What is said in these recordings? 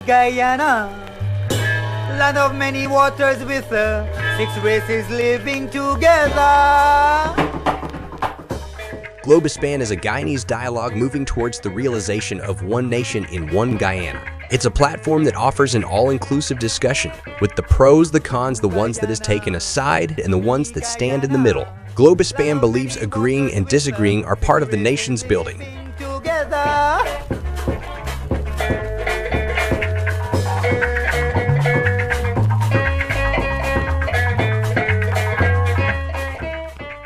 Guyana, land of many waters with 6 races living together. Globespan is a Guyanese dialogue moving towards the realization of one nation in one Guyana. It's a platform that offers an all-inclusive discussion, with the pros, the cons, the ones that is taken aside, and the ones that stand in the middle. Globespan believes agreeing and disagreeing are part of the nation's building.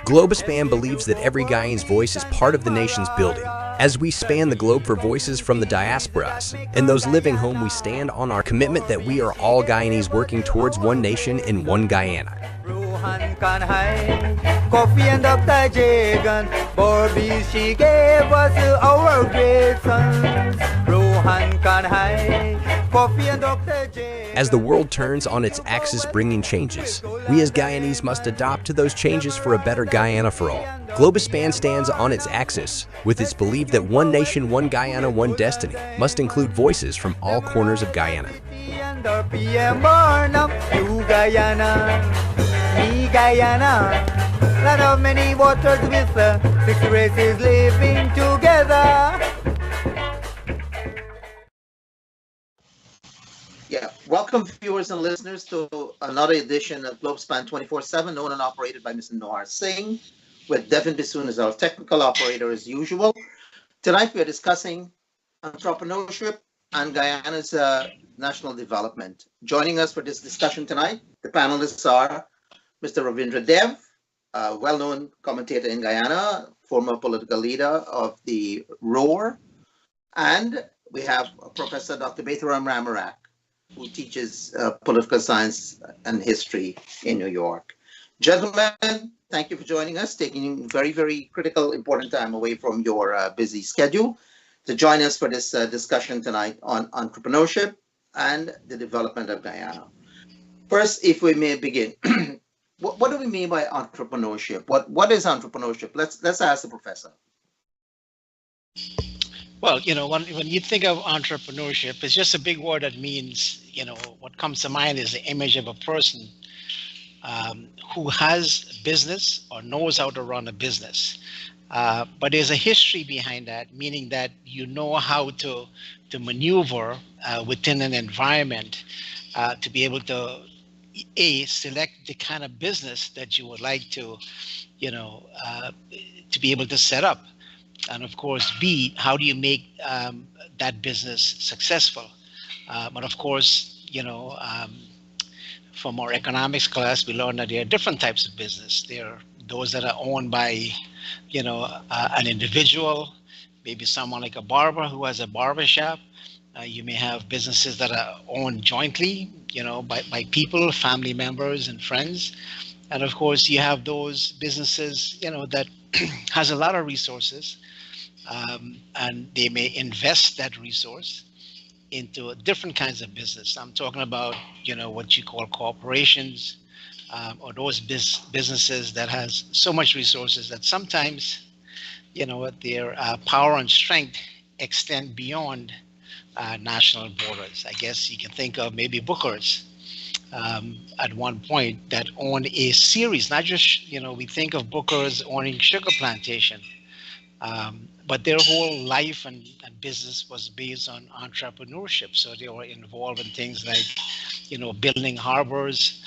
Globespan believes that every Guyanese voice is part of the nation's building. As we span the globe for voices from the diasporas and those living home, we stand on our commitment that we are all Guyanese working towards one nation in one Guyana. Coffee and Dr. Jagan, Bobby, she gave us our great sons. Rohan Kanhai, Coffee and Dr. Jagan. As the world turns on its axis bringing changes, we as Guyanese must adopt to those changes for a better Guyana for all. Globespan stands on its axis with its belief that one nation, one Guyana, one destiny must include voices from all corners of Guyana. Me Guyana, land of many waters with 6 races living together. Yeah, welcome viewers and listeners to another edition of Globespan 24/7, owned and operated by Mr. Nohar Singh, with Devin Bissoon as our technical operator as usual. Tonight we are discussing entrepreneurship and Guyana's national development. Joining us for this discussion tonight, the panelists are Mr. Ravi Dev, a well-known commentator in Guyana, former political leader of the ROAR, and we have Professor Dr. Bethuram Ramarak, who teaches political science and history in New York. Gentlemen, thank you for joining us, taking very, very critical, important time away from your busy schedule to join us for this discussion tonight on entrepreneurship and the development of Guyana. First, if we may begin, what do we mean by entrepreneurship? What is entrepreneurship? Let's ask the professor. Well, when you think of entrepreneurship, it's just a big word that means, what comes to mind is the image of a person who has business or knows how to run a business. But there's a history behind that, meaning that you know how to maneuver within an environment to be able to, select the kind of business that you would like to be able to set up. And of course, B, how do you make that business successful? But of course, from our economics class, we learned that there are different types of business. There are those that are owned by, an individual, maybe someone like a barber who has a barber shop. You may have businesses that are owned jointly, by people, family members, and friends. And of course, you have those businesses, that has a lot of resources, and they may invest that resource into different kinds of business. I'm talking about, what you call corporations, or those businesses that has so much resources that sometimes, their power and strength extend beyond national borders. I guess you can think of maybe Bookers at one point that owned a series, not just, we think of Bookers owning sugar plantation, but their whole life and business was based on entrepreneurship. So they were involved in things like, building harbors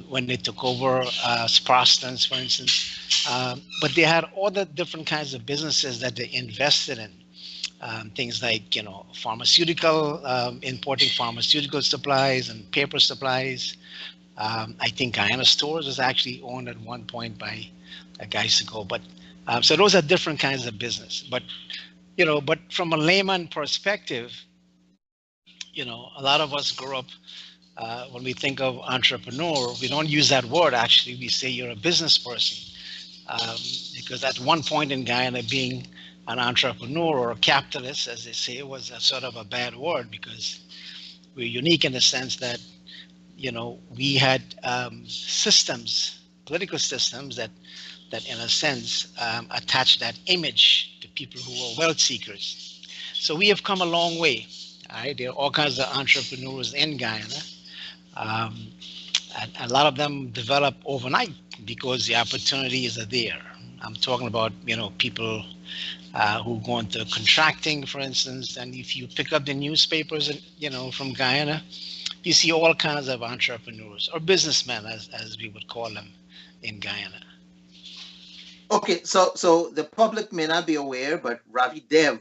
when they took over Sprostons, for instance. But they had all the different kinds of businesses that they invested in. Things like, pharmaceutical, importing pharmaceutical supplies and paper supplies. I think Guyana Stores was actually owned at one point by guys ago. But so those are different kinds of business. But, but from a layman perspective, a lot of us grew up, when we think of entrepreneur, we don't use that word. Actually, we say you're a business person, because at one point in Guyana, being an entrepreneur or a capitalist, as they say, was a sort of a bad word, because we're unique in the sense that, we had systems, political systems that in a sense attach that image to people who are wealth seekers. So we have come a long way. There are all kinds of entrepreneurs in Guyana. Um, and a lot of them develop overnight because the opportunities are there. I'm talking about, people who go into contracting, for instance. And if you pick up the newspapers, from Guyana, you see all kinds of entrepreneurs or businessmen, as we would call them in Guyana. Okay, so the public may not be aware, but Ravi Dev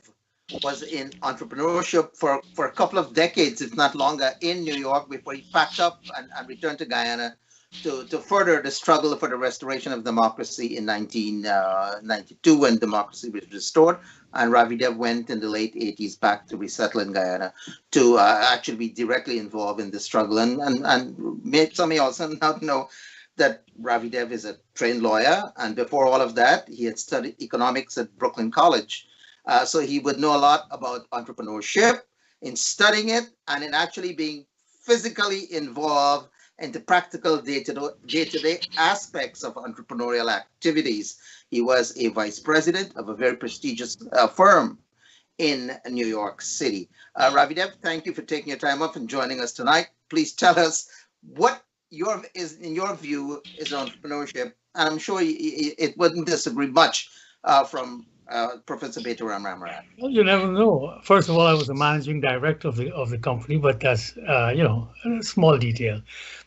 was in entrepreneurship for a couple of decades, if not longer, in New York before he packed up and returned to Guyana to further the struggle for the restoration of democracy in 1992 when democracy was restored. And Ravi Dev went in the late 80s back to resettle in Guyana to actually be directly involved in the struggle. And some may also not know that Ravi Dev is a trained lawyer. And before all of that, he had studied economics at Brooklyn College. So he would know a lot about entrepreneurship in studying it and in actually being physically involved in the practical day-to-day aspects of entrepreneurial activities. He was a vice president of a very prestigious firm in New York City. Ravi Dev, thank you for taking your time off and joining us tonight. Please tell us what in your view is entrepreneurship, and I'm sure it wouldn't disagree much from Professor Betaram Ramarat. Well, you never know. First of all, I was the managing director of the company, but that's a small detail.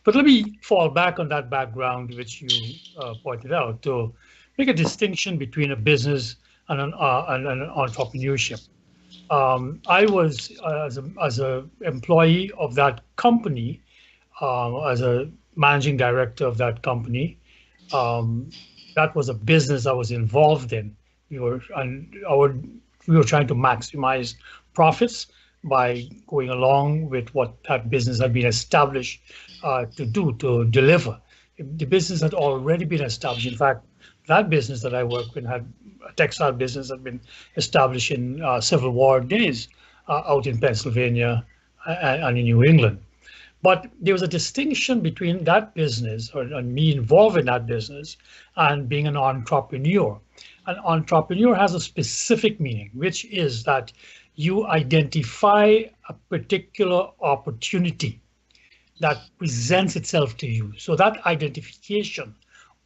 But let me fall back on that background which you pointed out to make a distinction between a business and an entrepreneurship. I was as a employee of that company, as a managing director of that company. That was a business I was involved in. We were trying to maximize profits by going along with what that business had been established to deliver. The business had already been established. In fact, that business that I worked with a textile business had been established in Civil War days out in Pennsylvania and in New England. But there was a distinction between that business and me involved in that business and being an entrepreneur. An entrepreneur has a specific meaning, which is that you identify a particular opportunity that presents itself to you. So that identification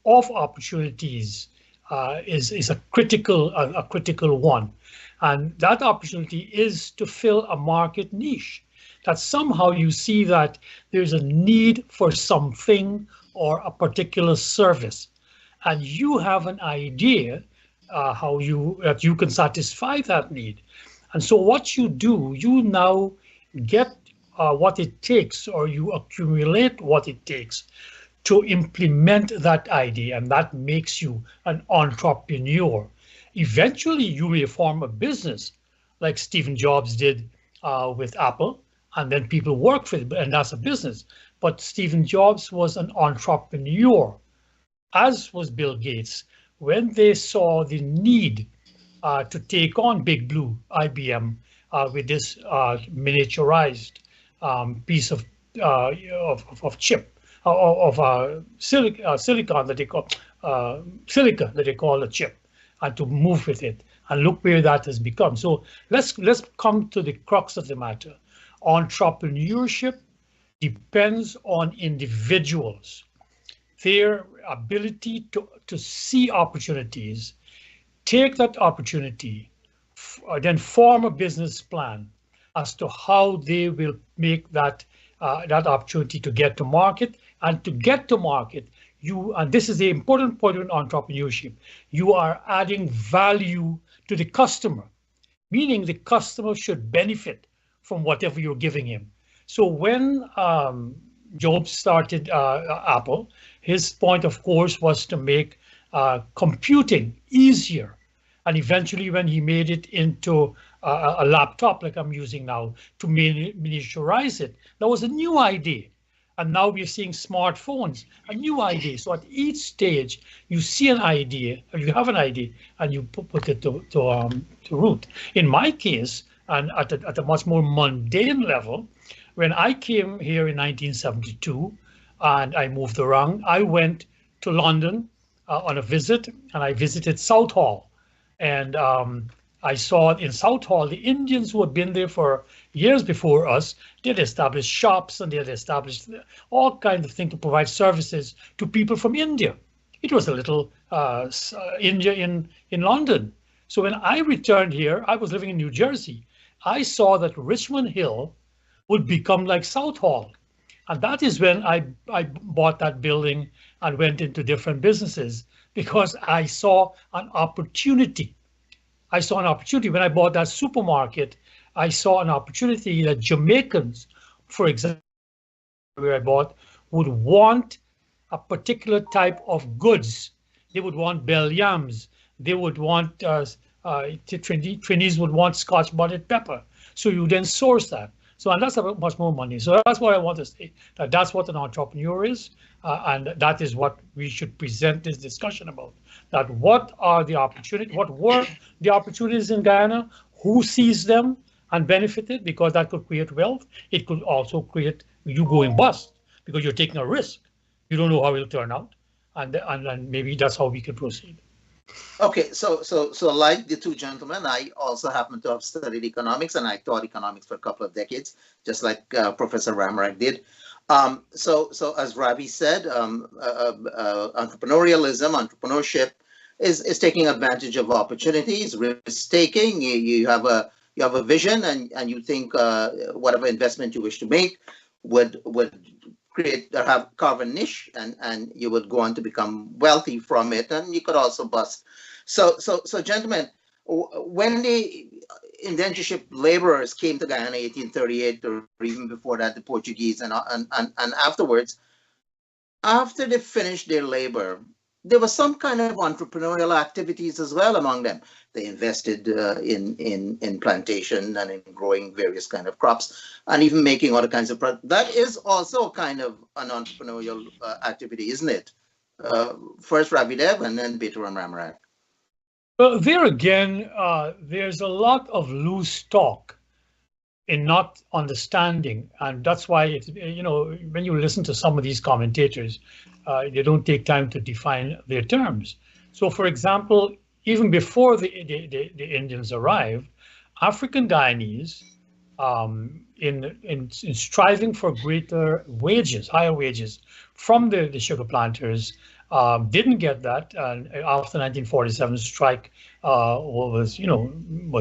of opportunities is a critical one. And that opportunity is to fill a market niche. That somehow you see that there's a need for something or a particular service, and you have an idea that you can satisfy that need. And so what you do, you now get what it takes, or you accumulate what it takes to implement that idea, and that makes you an entrepreneur. Eventually, you may form a business like Steve Jobs did with Apple, and then people work for it, and that's a business. But Steve Jobs was an entrepreneur, as was Bill Gates, when they saw the need to take on Big Blue, IBM, with this miniaturized piece of chip, silicon that they call silica that they call a chip, and to move with it. And look where that has become. So let's come to the crux of the matter. Entrepreneurship depends on individuals, their ability to see opportunities, take that opportunity, then form a business plan as to how they will make that opportunity to get to market. And to get to market, and this is the important point in entrepreneurship, you are adding value to the customer, meaning the customer should benefit from whatever you're giving him. So when Jobs started Apple, his point, of course, was to make computing easier. And eventually, when he made it into a laptop like I'm using now, to miniaturize it, that was a new idea. And now we're seeing smartphones, a new idea. So at each stage, you see an idea, or you have an idea, and you put it to root. In my case, and at a much more mundane level, when I came here in 1972 and I moved around, I went to London on a visit, and I visited Southall. And I saw in Southall, the Indians who had been there for years before us, they'd established shops and they'd established all kinds of things to provide services to people from India. It was a little India in London. So when I returned here, I was living in New Jersey. I saw that Richmond Hill would become like Southall. And that is when I bought that building and went into different businesses because I saw an opportunity. I saw an opportunity when I bought that supermarket. I saw an opportunity that Jamaicans, for example, where I bought, would want a particular type of goods. They would want bell yams. They would want, Trinidadians would want Scotch bonnet pepper. So you then source that. So, and that's about much more money. So that's what I want to say, that that's what an entrepreneur is. And that is what we should present this discussion about. That what are the opportunities, what were the opportunities in Guyana, who sees them and benefited, because that could create wealth. It could also create you going bust because you're taking a risk. You don't know how it'll turn out. And maybe that's how we can proceed. Okay, so like the two gentlemen, I also happen to have studied economics, and I taught economics for a couple of decades, just like Professor Ramrak did. So as Ravi said, entrepreneurship is taking advantage of opportunities, risk taking. You have a vision, and you think whatever investment you wish to make would carve a niche, and you would go on to become wealthy from it, and you could also bust. So gentlemen, when the indentureship laborers came to Guyana in 1838, or even before that, the Portuguese, and afterwards, after they finished their labor, there was some kind of entrepreneurial activities as well among them. They invested in plantation and in growing various kind of crops, and even making other kinds of products. That is also kind of an entrepreneurial activity, isn't it? First Ravi Dev, and then Peter and Ramrak. Well, there again, there's a lot of loose talk in not understanding, and that's why when you listen to some of these commentators, they don't take time to define their terms. So, for example, even before the Indians arrived, African Guyanese, in striving for greater wages, higher wages from the sugar planters, didn't get that, and after 1947 strike was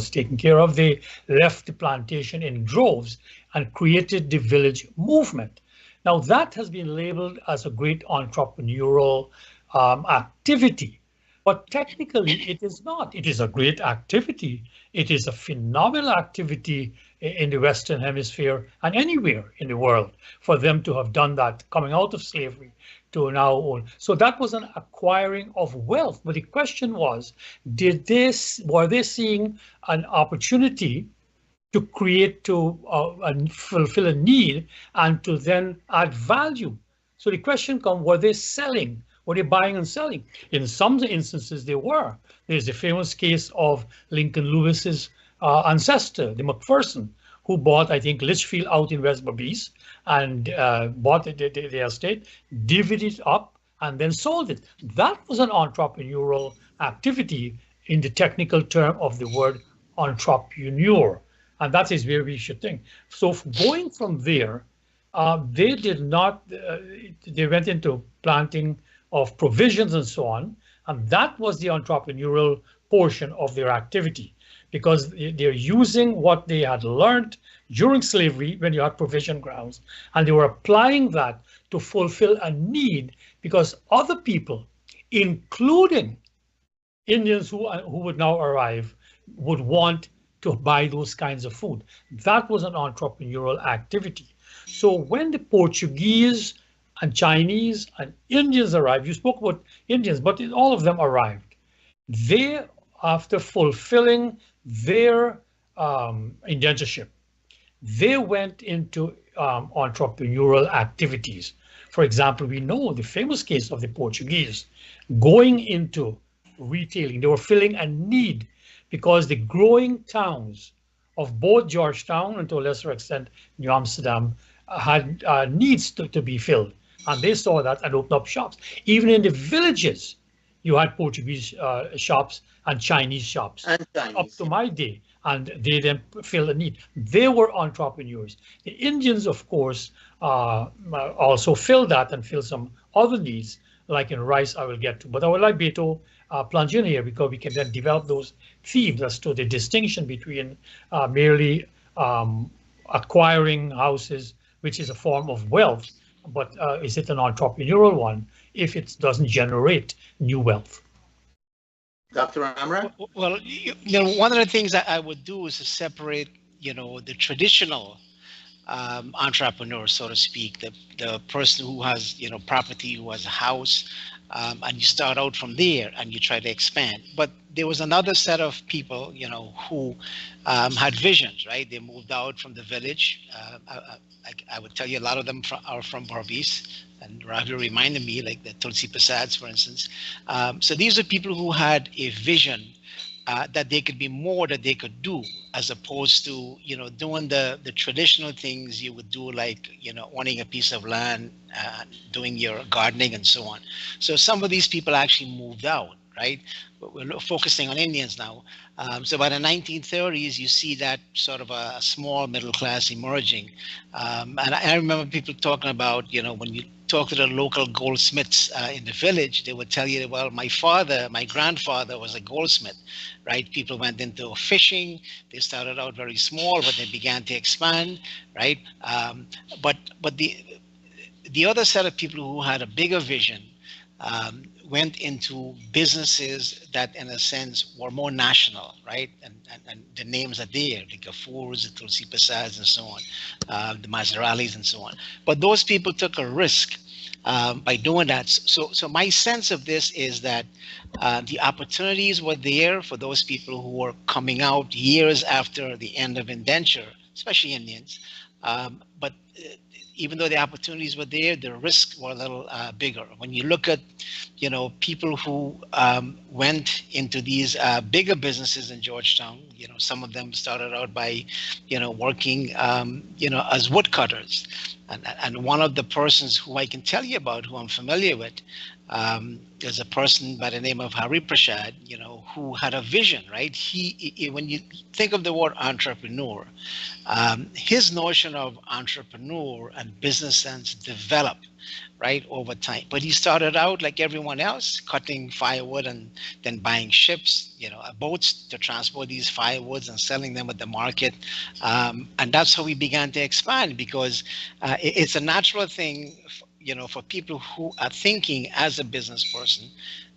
taken care of, they left the plantation in droves and created the village movement. Now that has been labeled as a great entrepreneurial activity, but technically it is not. It is a great activity. It is a phenomenal activity in the Western Hemisphere and anywhere in the world for them to have done that, coming out of slavery to now own. So that was an acquiring of wealth. But the question was, were they seeing an opportunity to create, and fulfill a need, and to then add value? So the question comes, were they selling? Were they buying and selling? In some instances, they were. There's the famous case of Lincoln Lewis's ancestor, the McPherson, who bought, I think, Litchfield out in West Berbice, and bought the estate, divided it up, and then sold it. That was an entrepreneurial activity in the technical term of the word entrepreneur. And that is where we should think. So going from there, they did not, they went into planting of provisions and so on. And that was the entrepreneurial portion of their activity, because they're using what they had learned during slavery when you had provision grounds, and they were applying that to fulfill a need, because other people, including Indians who would now arrive, would want to buy those kinds of food. That was an entrepreneurial activity. So when the Portuguese and Chinese and Indians arrived, you spoke about Indians, but all of them arrived. They, after fulfilling their indentureship, they went into entrepreneurial activities. For example, we know the famous case of the Portuguese going into retailing. They were filling a need, because the growing towns of both Georgetown and to a lesser extent New Amsterdam had needs to be filled. And they saw that and opened up shops. Even in the villages, you had Portuguese shops and Chinese shops And up Chinese. to my day, and they then filled the need. They were entrepreneurs. The Indians, of course, also filled that and filled some other needs, like in rice I will get to. But I would like Beto plunge in here because we can then develop those themes as to the distinction between merely acquiring houses, which is a form of wealth, but is it an entrepreneurial one if it doesn't generate new wealth? Dr. Amra? Well, one of the things that I would do is to separate, the traditional entrepreneur, so to speak, the person who has, property, who has a house, and you start out from there and you try to expand. But there was another set of people, who had visions, right? They moved out from the village. I would tell you a lot of them are from Barbies, and Ravi reminded me, like the Tulsi Prasads, for instance. So these are people who had a vision that they could be more, that they could do, as opposed to, doing the traditional things you would do, like, owning a piece of land, doing your gardening and so on. So some of these people actually moved out, right? But we're focusing on Indians now. So by the 1930s, you see that sort of a small middle class emerging. And I remember people talking about, when you talk to the local goldsmiths in the village, they would tell you, well, my grandfather was a goldsmith, right? People went into fishing. They started out very small, but they began to expand, right? But the other set of people who had a bigger vision went into businesses that, in a sense, were more national, right? And the names are there, the Gafoors, the Tulsi Prasads, and so on, the Mazaralis, and so on. But those people took a risk by doing that. So my sense of this is that the opportunities were there for those people who were coming out years after the end of indenture, especially Indians. But even though the opportunities were there, the risks were a little bigger. When you look at, people who went into these bigger businesses in Georgetown, some of them started out by, working, as woodcutters. And one of the persons who I can tell you about, who I'm familiar with, there's a person by the name of Hari Prasad, who had a vision, right? He when you think of the word entrepreneur, his notion of entrepreneur and business sense developed, right, over time. But he started out like everyone else, cutting firewood and then buying ships, boats to transport these firewoods and selling them at the market. And that's how we began to expand, because it's a natural thing, for people who are thinking as a business person.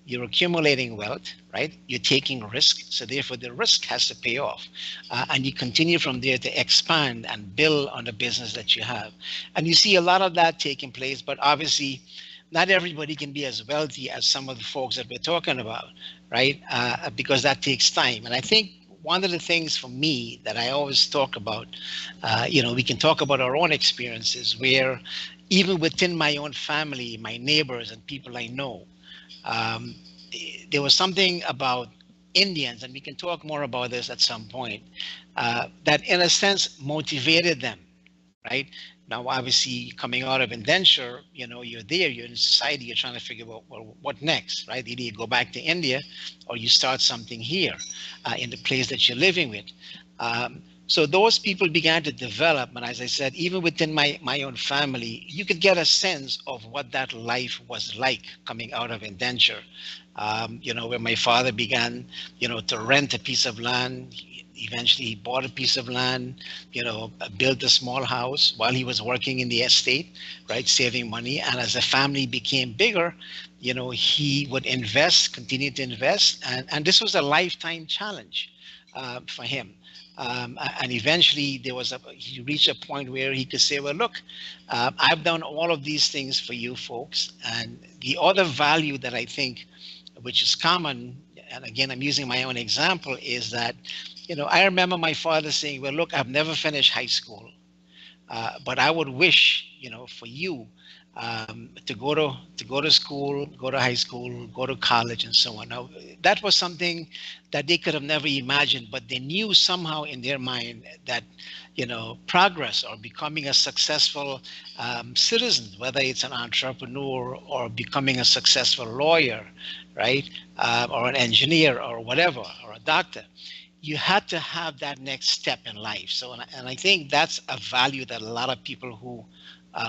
You're accumulating wealth, right? You're taking risk. So therefore the risk has to pay off. And you continue from there to expand and build on the business that you have. And you see a lot of that taking place, but obviously not everybody can be as wealthy as some of the folks that we're talking about, right? Because that takes time. And I think one of the things for me that I always talk about, we can talk about our own experiences where even within my own family, my neighbors and people I know, there was something about Indians, and we can talk more about this at some point, that in a sense motivated them, right? Now, obviously, coming out of indenture, you're there, you're in society, you're trying to figure out, well, what next, right? Either you go back to India or you start something here in the place that you're living with. So those people began to develop, and as I said, even within my own family, you could get a sense of what that life was like coming out of indenture. Where my father began, to rent a piece of land. Eventually, he bought a piece of land, built a small house while he was working in the estate, right, saving money. And as the family became bigger, he would continue to invest. And this was a lifetime challenge for him. And eventually he reached a point where he could say, well, look, I've done all of these things for you folks. And the other value that I think, which is common, and again, I'm using my own example, is that, I remember my father saying, well, look, I've never finished high school, but I would wish, for you to go to school, go to high school, go to college, and so on. Now, that was something that they could have never imagined, but they knew somehow in their mind that, progress or becoming a successful citizen, whether it's an entrepreneur or becoming a successful lawyer, right? Or an engineer or whatever, or a doctor. You had to have that next step in life. So, and I think that's a value that a lot of people who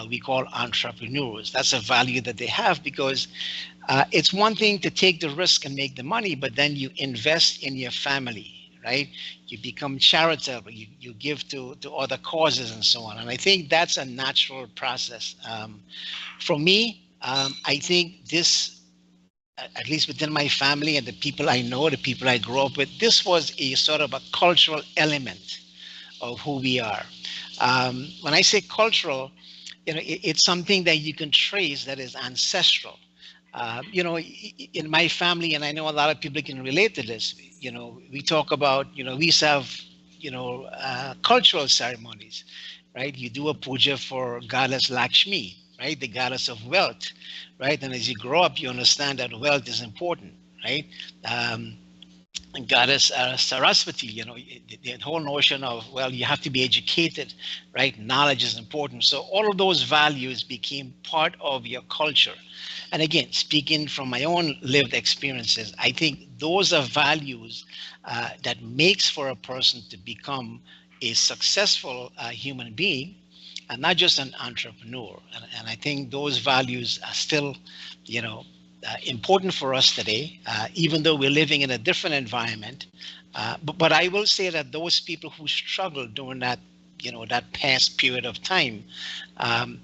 we call entrepreneurs, that's a value that they have, because it's one thing to take the risk and make the money, but then you invest in your family, right? You become charitable, you give to other causes and so on. And I think that's a natural process. For me, I think this, at least within my family and the people I know, the people I grew up with, this was a sort of a cultural element of who we are. When I say cultural, it's something that you can trace that is ancestral. In my family, and I know a lot of people can relate to this, we talk about, we used to have, cultural ceremonies, right? You do a puja for goddess Lakshmi, right? The goddess of wealth, right? And as you grow up, you understand that wealth is important, right? And goddess Saraswati, the whole notion of, well, you have to be educated, right? Knowledge is important. So all of those values became part of your culture. And again, speaking from my own lived experiences, I think those are values that makes for a person to become a successful human being, and not just an entrepreneur. And I think those values are still, important for us today, even though we're living in a different environment. But I will say that those people who struggled during that, that past period of time,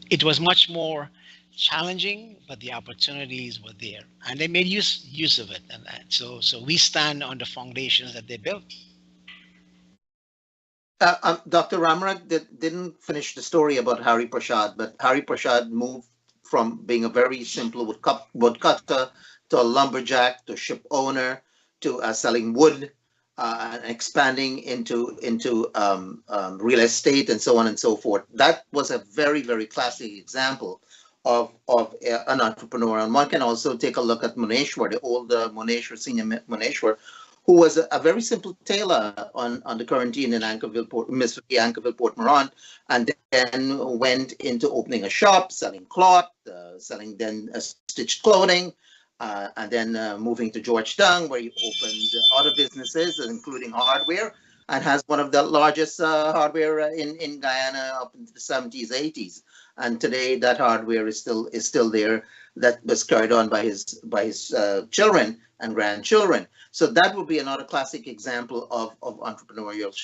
it was much more challenging, but the opportunities were there, and they made use of it. And so we stand on the foundations that they built. Dr. Ramrat didn't finish the story about Hari Prasad, but Hari Prasad moved from being a very simple woodcutter to a lumberjack, to ship owner, to selling wood, and expanding into real estate and so on and so forth. That was a very, very classic example of an entrepreneur. And one can also take a look at Muneshwar, the old Muneshwar, senior Muneshwar, who was a very simple tailor on the quarantine in Mississippi, Anchorville, Port Morant, and then went into opening a shop, selling cloth, selling then stitched clothing, and then moving to Georgetown, where he opened other businesses, including hardware, and has one of the largest hardware in Guyana up into the 70s, 80s. And today that hardware is still there. That was carried on by his children and grandchildren. So that would be another classic example of entrepreneurial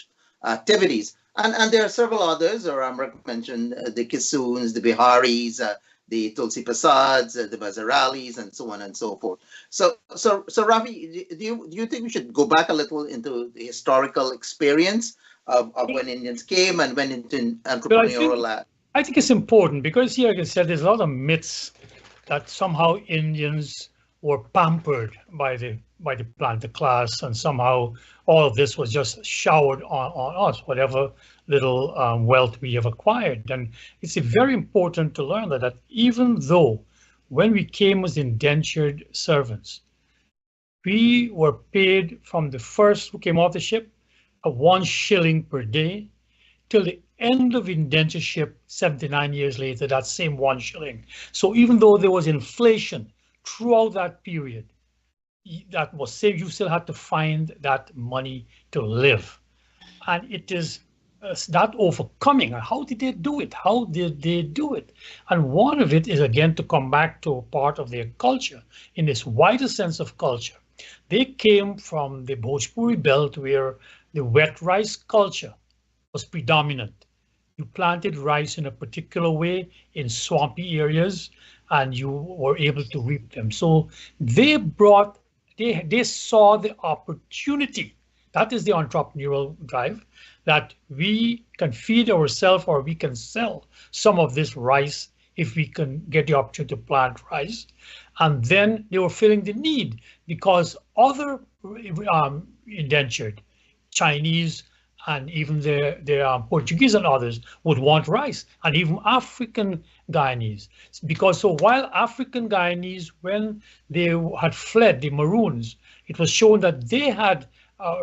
activities. And there are several others. Ramrak mentioned the Kissoons, the Biharis, the Tulsi Prasads, the Bazaralis, and so on and so forth. So Ravi, do you think we should go back a little into the historical experience of when Indians came and went into entrepreneurial? I think it's important because here, like I said, there's a lot of myths that somehow Indians were pampered by the planter class, and somehow all of this was just showered on us, whatever little wealth we have acquired. And it's very important to learn that even though when we came as indentured servants, we were paid from the first who came off the ship a 1 shilling per day till the end of indentureship 79 years later, that same 1 shilling. So even though there was inflation throughout that period, that was saved, you still had to find that money to live. And it is that overcoming. How did they do it? How did they do it? And one of it is, again, to come back to part of their culture in this wider sense of culture. They came from the Bhojpuri belt, where the wet rice culture was predominant. You planted rice in a particular way in swampy areas, and you were able to reap them. So they saw the opportunity. That is the entrepreneurial drive, that we can feed ourselves, or we can sell some of this rice if we can get the opportunity to plant rice. And then they were filling the need, because other indentured Chinese and even the Portuguese and others would want rice, and even African Guyanese. Because so while African Guyanese, when they had fled, the Maroons, it was shown that they had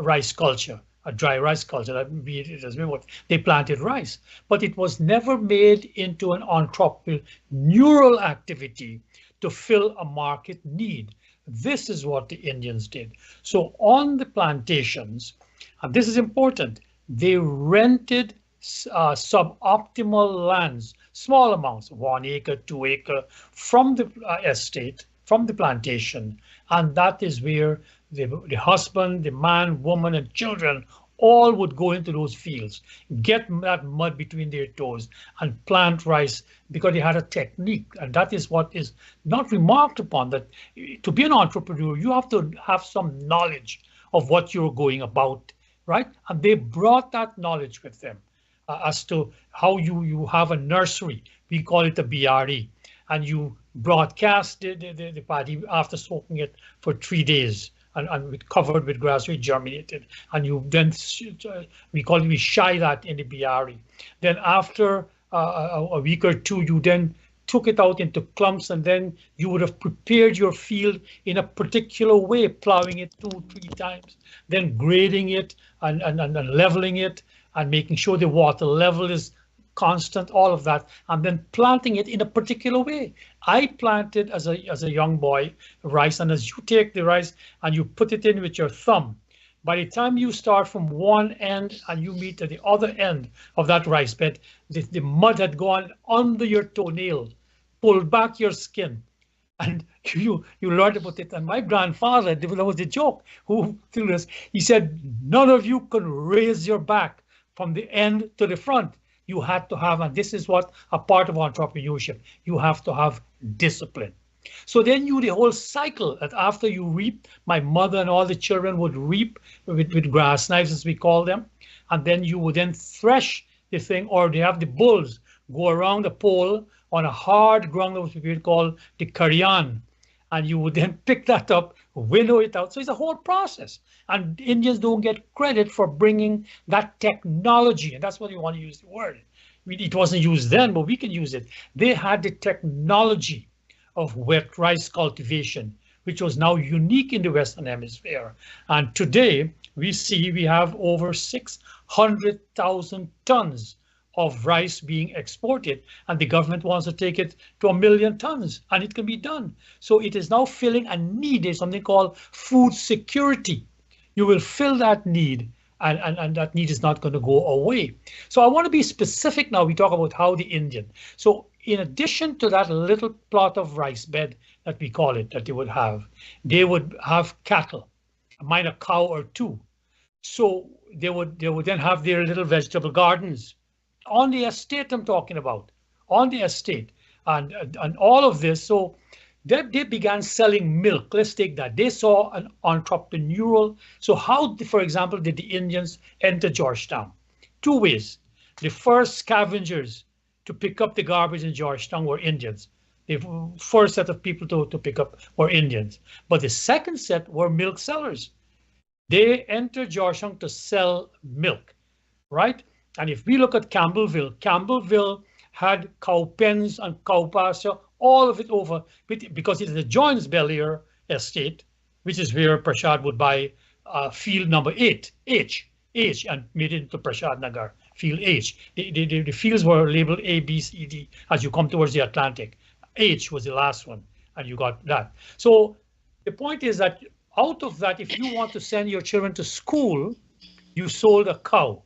rice culture, a dry rice culture. It doesn't mean what they planted rice, but it was never made into an entrepreneurial activity to fill a market need. This is what the Indians did. So on the plantations, and this is important, they rented suboptimal lands, small amounts, 1 acre, 2 acre, from the estate, from the plantation. And that is where the husband, the man, woman, and children all would go into those fields, get that mud between their toes and plant rice, because they had a technique. And that is what is not remarked upon, that to be an entrepreneur, you have to have some knowledge of what you're going about, right? And they brought that knowledge with them as to how you have a nursery. We call it a BRE, and you broadcast the paddy after soaking it for 3 days. And covered with grass, we germinated, and you then we shy that in the BRE. Then after a week or two, you then took it out into clumps, and then you would have prepared your field in a particular way, plowing it 2-3 times, then grading it and leveling it, and making sure the water level is constant, all of that, and then planting it in a particular way. I planted as a young boy rice, and as you take the rice and you put it in with your thumb, by the time you start from one end and you meet at the other end of that rice bed, the mud had gone under your toenail, pulled back your skin, and you learned about it. And my grandfather, that was the joke, who threw this, he said, none of you can raise your back from the end to the front. You had to have, and this is what a part of entrepreneurship, you have to have discipline. So then the whole cycle, that after you reap, my mother and all the children would reap with grass knives, as we call them, and then you would then thresh the thing, or they have the bulls go around the pole on a hard ground that we call the karyan, and you would then pick that up, winnow it out. So it's a whole process. And Indians don't get credit for bringing that technology, and that's what you want to use the word. It wasn't used then, but we can use it. They had the technology of wet rice cultivation, which was now unique in the Western Hemisphere. And today we have over 600,000 tons of rice being exported, and the government wants to take it to 1 million tons, and it can be done. So it is now filling a need. There's something called food security. You will fill that need, and that need is not going to go away. So I want to be specific now. We talk about how the Indian. So in addition to that little plot of rice bed that we call it, that they would have cattle, a cow or two. So they would then have their little vegetable gardens on the estate. I'm talking about on the estate, and all of this. So they began selling milk. Let's take that. They saw an entrepreneurial. So how, for example, did the Indians enter Georgetown? 2 ways. The first scavengers to pick up the garbage in Georgetown were Indians. The first set of people to pick up were Indians. But the second set were milk sellers. They entered Georgetown to sell milk, right? And if we look at Campbellville had cow pens and cow pasture, all of it over, because it adjoins Bel-Air Estate, which is where Prashad would buy field number 8, H, and made it into Prashad Nagar, field H. The fields were labeled A, B, C, D as you come towards the Atlantic. H was the last one, and you got that. So the point is that out of that, if you want to send your children to school, you sold a cow.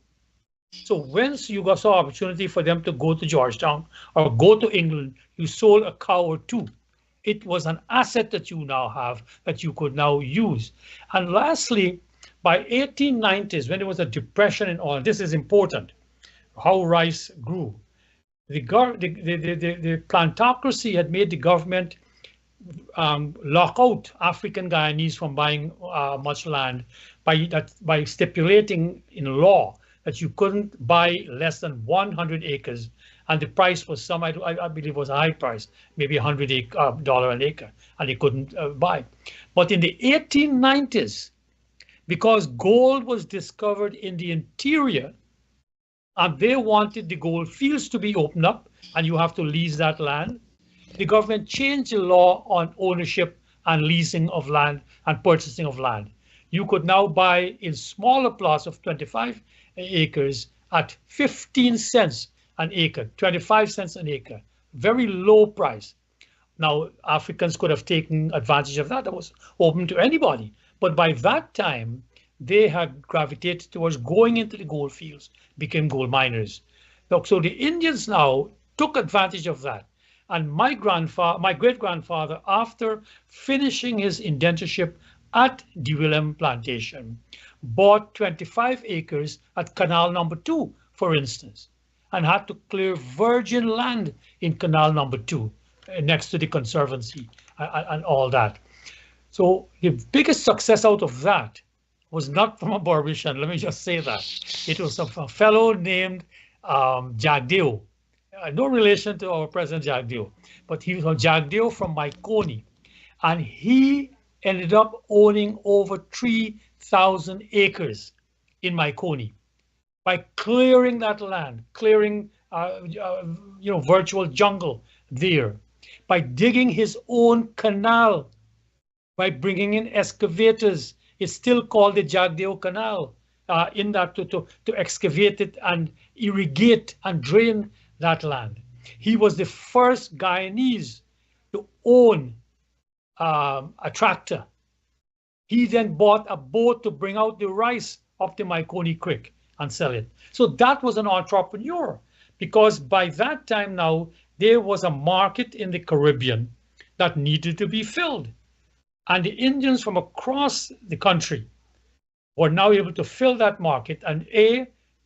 So once you saw opportunity for them to go to Georgetown or go to England, you sold a cow or two. It was an asset that you now have that you could now use. And lastly, by 1890s, when there was a depression in oil, this is important, how rice grew. The plantocracy had made the government lock out African Guyanese from buying much land by stipulating in law that you couldn't buy less than 100 acres, and the price was I believe was a high price, maybe $100 an acre, and they couldn't buy. But in the 1890s, because gold was discovered in the interior, and they wanted the gold fields to be opened up, and you have to lease that land, the government changed the law on ownership and leasing of land and purchasing of land. You could now buy in smaller plots of 25 acres at 15 cents an acre, 25 cents an acre, very low price. Now, Africans could have taken advantage of that. That was open to anybody. But by that time, they had gravitated towards going into the gold fields, became gold miners. So the Indians now took advantage of that. And my great-grandfather, after finishing his indentureship at the Willem plantation, bought 25 acres at Canal Number 2, for instance, and had to clear virgin land in Canal Number 2, next to the Conservancy and all that. So the biggest success out of that was not from a Barbarian, let me just say that. It was of a fellow named Jagdeo. No relation to our President Jagdeo, but he was a Jagdeo from Maikoni. And he ended up owning over 3,000 acres in Maikoni by clearing that land, clearing virtual jungle there, by digging his own canal, by bringing in excavators. It's still called the Jagdeo Canal, in that to excavate it and irrigate and drain that land. He was the first Guyanese to own a tractor. He then bought a boat to bring out the rice up the Maikoni Creek and sell it. So that was an entrepreneur, because by that time now, there was a market in the Caribbean that needed to be filled. And the Indians from across the country were now able to fill that market. And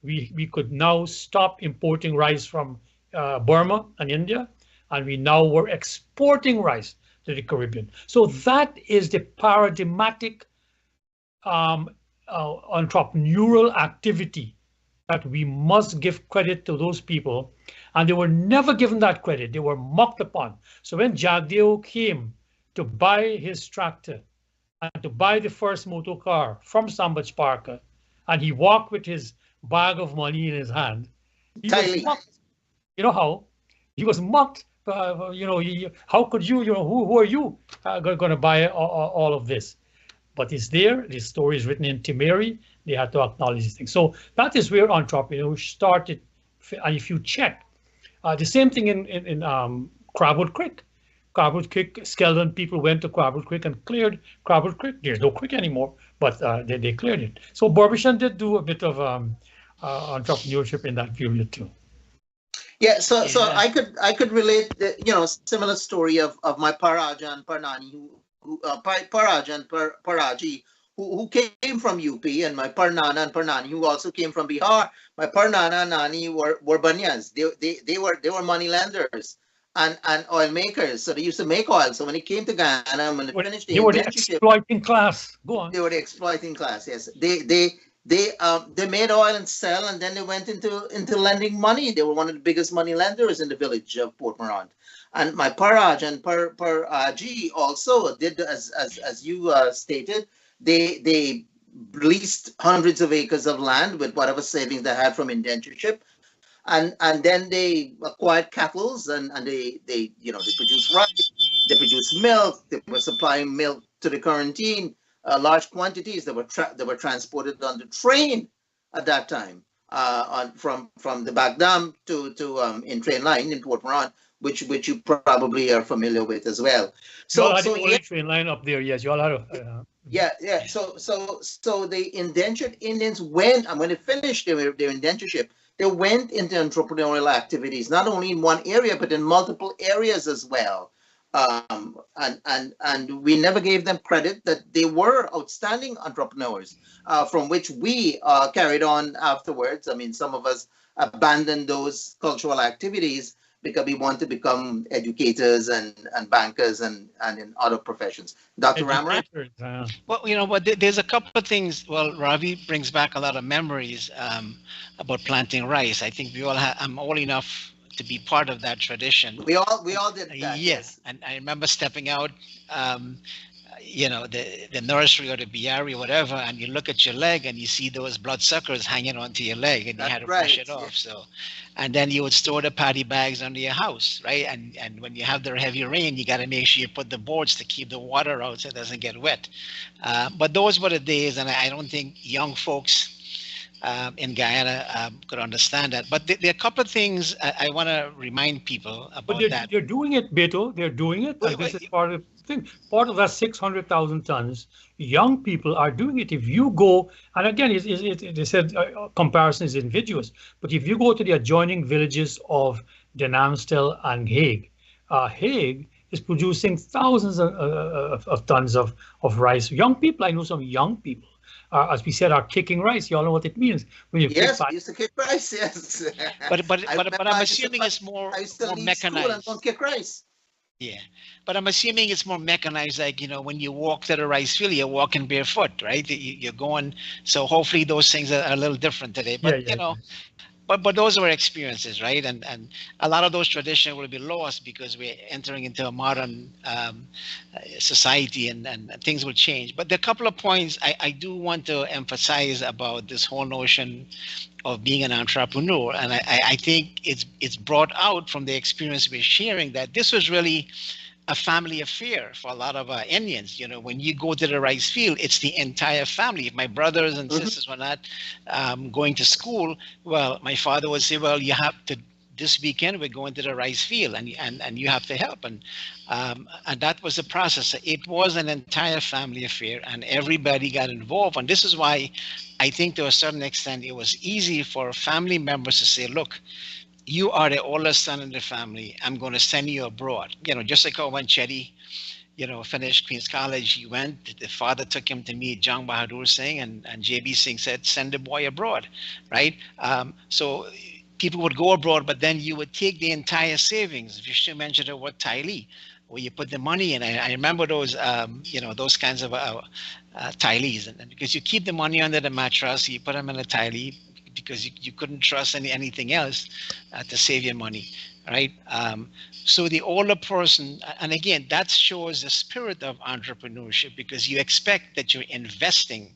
we could now stop importing rice from Burma and India, and we now were exporting rice to the Caribbean. So that is the paradigmatic entrepreneurial activity that we must give credit to those people. And they were never given that credit. They were mocked upon. So when Jagdeo came to buy his tractor and to buy the first motor car from Sambach Parker, and he walked with his bag of money in his hand, he was mocked. You know how? He was mocked. How could you, who are you going to buy all of this? But it's there. The story is written in Timeri. They had to acknowledge these things. So that is where entrepreneurs started. And if you check, the same thing in Crabwood Creek. Crabwood Creek, Skeldon people went to Crabwood Creek and cleared Crabwood Creek. There's no creek anymore, but they cleared it. So Barbichan did do a bit of entrepreneurship in that period too. Yeah, so I could relate the similar story of my Paraja and Parnani Paraja and Paraji who came from UP, and my Parnana and Parnani who also came from Bihar. My Parnana and Nani were Banyas. They were money lenders and oil makers. So they used to make oil. So when it came to Guyana, when they finished the exploiting class. Go on. They were the exploiting class. Yes, they made oil and sell, and then they went into lending money. They were one of the biggest money lenders in the village of Port Morant. And my Paraj and Paraji also did, as you stated, they leased hundreds of acres of land with whatever savings they had from indentureship, and then they acquired cattle, and they produced rice, they produced milk, they were supplying milk to the quarantine. Large quantities that were transported on the train at that time, from the Bagdam to in train line in Port Morant, which you probably are familiar with as well. So the train line up there, yes, you all had yeah. So the indentured Indians went, and when they finished their indentureship, they went into entrepreneurial activities, not only in one area but in multiple areas as well. And we never gave them credit that they were outstanding entrepreneurs, from which we carried on afterwards. I mean, some of us abandoned those cultural activities because we want to become educators and bankers and in other professions. Dr. Ramrat? Well, but there's a couple of things. Well, Ravi brings back a lot of memories about planting rice. I think we all I'm old enough to be part of that tradition. We all did that. Yes, and I remember stepping out the nursery or the Biari or whatever, and you look at your leg and you see those bloodsuckers hanging onto your leg, and you had to brush it off. So, and then you would store the paddy bags under your house, right? And when you have the heavy rain, you got to make sure you put the boards to keep the water out so it doesn't get wet. But those were the days, and I don't think young folks in Guyana could understand that. But there are a couple of things I want to remind people about that. They're doing it, Beto. They're doing it. And this is part of the thing. Part of that 600,000 tons, young people are doing it. If you go, and again, they said comparison is invidious, but if you go to the adjoining villages of Denamstel and Hague, Hague is producing thousands of tons of rice. Young people, I know some young people, as we said, are kicking rice. You all know what it means when you yes, we used to kick rice. Yes, but I'm assuming it's more mechanized. And don't kick rice. Yeah, but I'm assuming it's more mechanized. Like when you walk to the rice field, you're walking barefoot, right? You're going. So hopefully those things are a little different today. But But those were experiences, right? And a lot of those traditions will be lost because we're entering into a modern society, and things will change. But there are a couple of points I do want to emphasize about this whole notion of being an entrepreneur. And I think it's brought out from the experience we're sharing that this was really a family affair for a lot of Indians. When you go to the rice field, it's the entire family. If my brothers and sisters were not going to school, well, my father would say, well, you have to, this weekend we're going to the rice field, and you have to help. And that was the process. It was an entire family affair, and everybody got involved. And this is why I think to a certain extent it was easy for family members to say, look, you are the oldest son in the family. I'm going to send you abroad. Just like when Chetty, finished Queen's College, he went. The father took him to meet Jang Bahadur Singh, and JB Singh said, send the boy abroad, right? So people would go abroad, but then you would take the entire savings. Vishnu mentioned the word Thai, where you put the money in. I remember those, those kinds of Thai, and because you keep the money under the mattress, you put them in a Thai, because you couldn't trust anything else to save your money, right? So the older person, and again, that shows the spirit of entrepreneurship, because you expect that you're investing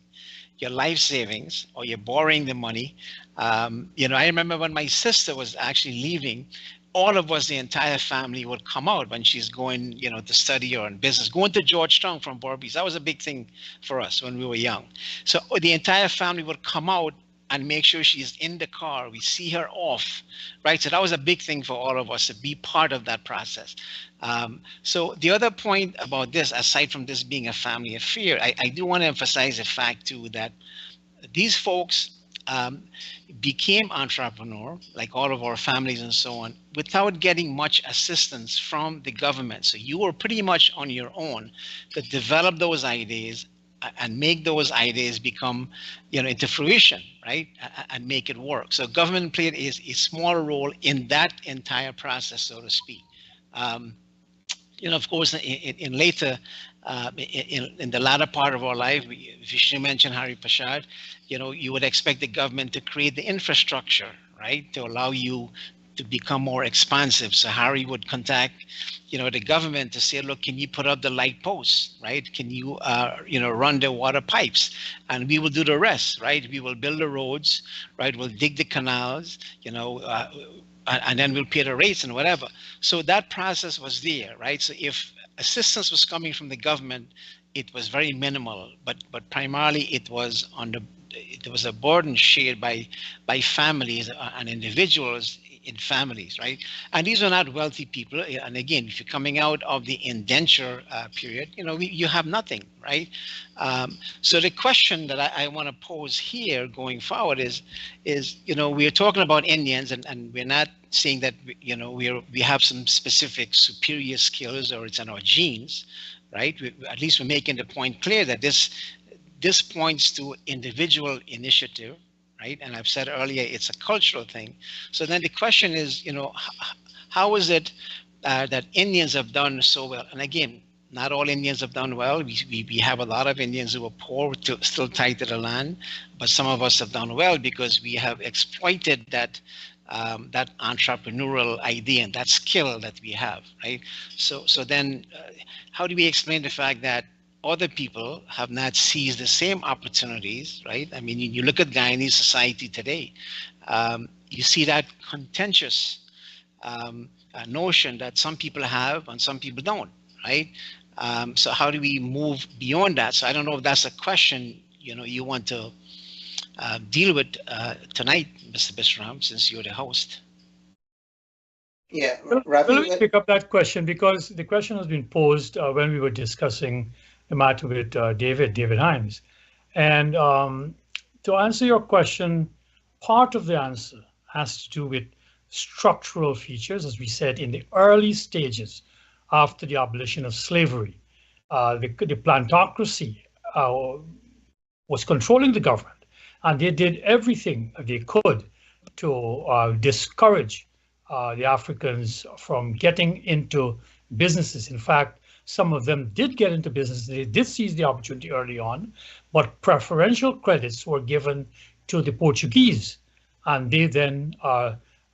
your life savings or you're borrowing the money. I remember when my sister was actually leaving, all of us, the entire family, would come out when she's going, to study or in business, going to Georgetown from Barbados. That was a big thing for us when we were young. So the entire family would come out and make sure she's in the car. We see her off, right? So that was a big thing for all of us to be part of that process. So the other point about this, aside from this being a family affair, I do want to emphasize the fact too that these folks became entrepreneur, like all of our families and so on, without getting much assistance from the government. So you were pretty much on your own to develop those ideas and make those ideas become, into fruition, right? And make it work. So government played a small role in that entire process, so to speak. Of course, in later, in the latter part of our life, Vishnu mentioned Hari Prasad, you would expect the government to create the infrastructure, right? To allow you to become more expansive. So Harry would contact, the government to say, look, can you put up the light posts, right? Can you, run the water pipes? And we will do the rest, right? We will build the roads, right? We'll dig the canals, and then we'll pay the rates and whatever. So that process was there, right? So if assistance was coming from the government, it was very minimal, but primarily it was a burden shared by families and individuals in families, right? And these are not wealthy people. And again, if you're coming out of the indenture period, you have nothing, right? So the question that I want to pose here going forward is we're talking about Indians, and we're not saying that we have some specific superior skills or it's in our genes, right? At least we're making the point clear that this points to individual initiative, right? And I've said earlier, it's a cultural thing. So then the question is, how is it that Indians have done so well? And again, not all Indians have done well. We have a lot of Indians who are poor, still tied to the land, but some of us have done well because we have exploited that entrepreneurial idea and that skill that we have, right? So then how do we explain the fact that other people have not seized the same opportunities, right? I mean, you look at Guyanese society today, you see that contentious notion that some people have and some people don't, right? So how do we move beyond that? So I don't know if that's a question, you want to deal with tonight, Mr. Bisram, since you're the host. Yeah, Well, Ravi. let me pick up that question because the question has been posed when we were discussing the matter with David Himes. And to answer your question, part of the answer has to do with structural features, as we said, in the early stages after the abolition of slavery. The plantocracy was controlling the government, and they did everything they could to discourage the Africans from getting into businesses. In fact, some of them did get into business. They did seize the opportunity early on, but preferential credits were given to the Portuguese, and they then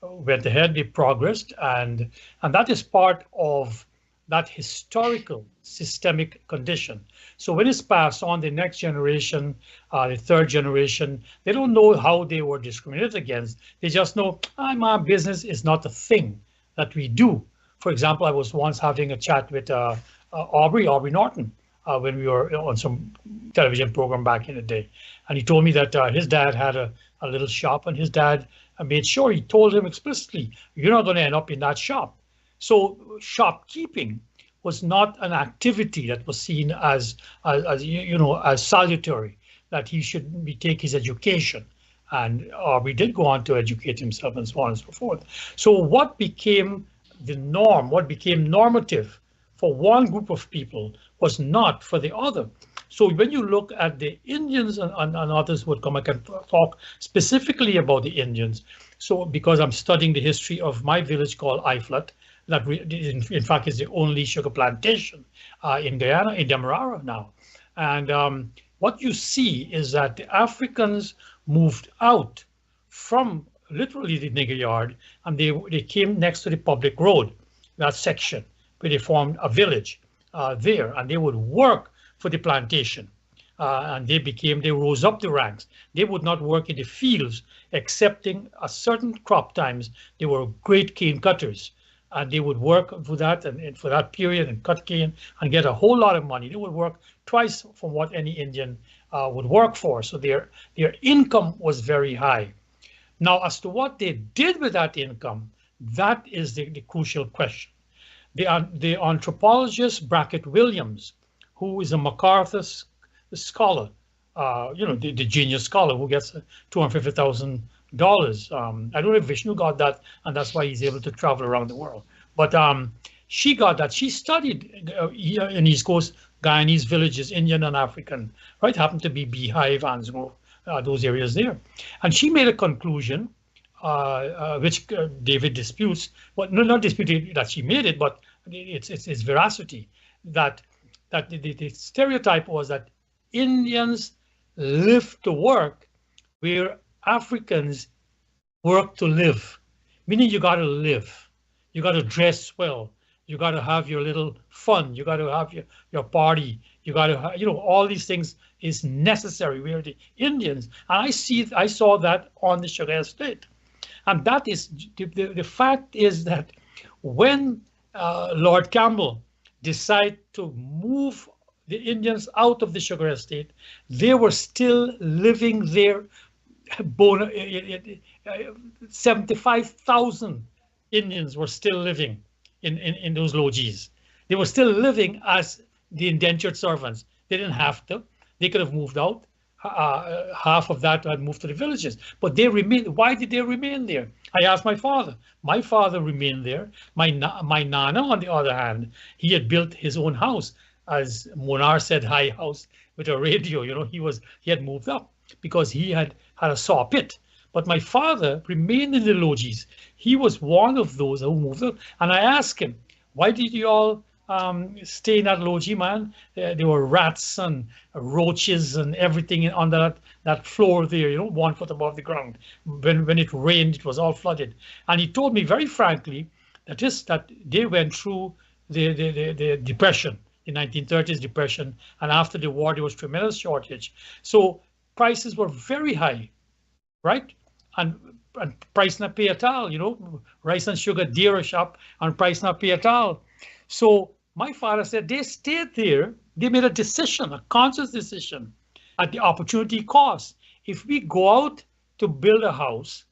went ahead, they progressed, and that is part of that historical systemic condition. So when it's passed on, the next generation, the third generation, they don't know how they were discriminated against. They just know, my business is not a thing that we do. For example, I was once having a chat with Aubrey Norton when we were on some television program back in the day. And he told me that his dad had a little shop, and his dad made sure, he told him explicitly, you're not going to end up in that shop. So shopkeeping was not an activity that was seen as salutary, that he should take his education. And Aubrey did go on to educate himself and so on and so forth. So what became the norm, what became normative for one group of people was not for the other. So when you look at the Indians and others would come, I can talk specifically about the Indians. So because I'm studying the history of my village called Iflat, that in fact is the only sugar plantation in Guyana, in Demerara now. And what you see is that the Africans moved out from literally the nigger yard, and they came next to the public road, that section, where they formed a village there, and they would work for the plantation. And they rose up the ranks. They would not work in the fields, excepting a certain crop times. They were great cane cutters. And they would work for that and for that period and cut cane and get a whole lot of money. They would work twice from what any Indian would work for. So their income was very high. Now, as to what they did with that income, that is the crucial question. The anthropologist Brackett Williams, who is a MacArthur scholar, the genius scholar who gets $250,000. I don't know if Vishnu got that, and that's why he's able to travel around the world. But she got that. She studied in East Coast Guyanese villages, Indian and African, right? Happened to be Beehive, Ansgrove, those areas there. And she made a conclusion, which David disputes. Well, not disputing that she made it, but it's veracity. That the stereotype was that Indians live to work, where Africans work to live, meaning you got to live, you got to dress well, you got to have your little fun, you got to have your party, you got to have, all these things is necessary. We are the Indians, and I saw that on the sugar estate, and that is the fact is that when Lord Campbell decided to move the Indians out of the sugar estate, they were still living there. 75,000 Indians were still living in those lodges. They were still living as the indentured servants. They didn't have to. They could have moved out. Half of that had moved to the villages, but they remained. Why did they remain there? I asked my father. My father remained there. My nana, on the other hand, he had built his own house, as Monar said, high house with a radio. He had moved up because he had a saw pit. But my father remained in the lodges. He was one of those who moved up. And I asked him, why did you all stay in that lodge, man? There were rats and roaches and everything under that floor there, 1 foot above the ground. When it rained, it was all flooded. And he told me very frankly that they went through the Depression, the 1930s depression, and after the war there was tremendous shortage. So prices were very high, right? And price not pay at all, you know, rice and sugar dearer shop and price not pay at all. So my father said they stayed there. They made a decision, a conscious decision at the opportunity cost. If we go out to build a house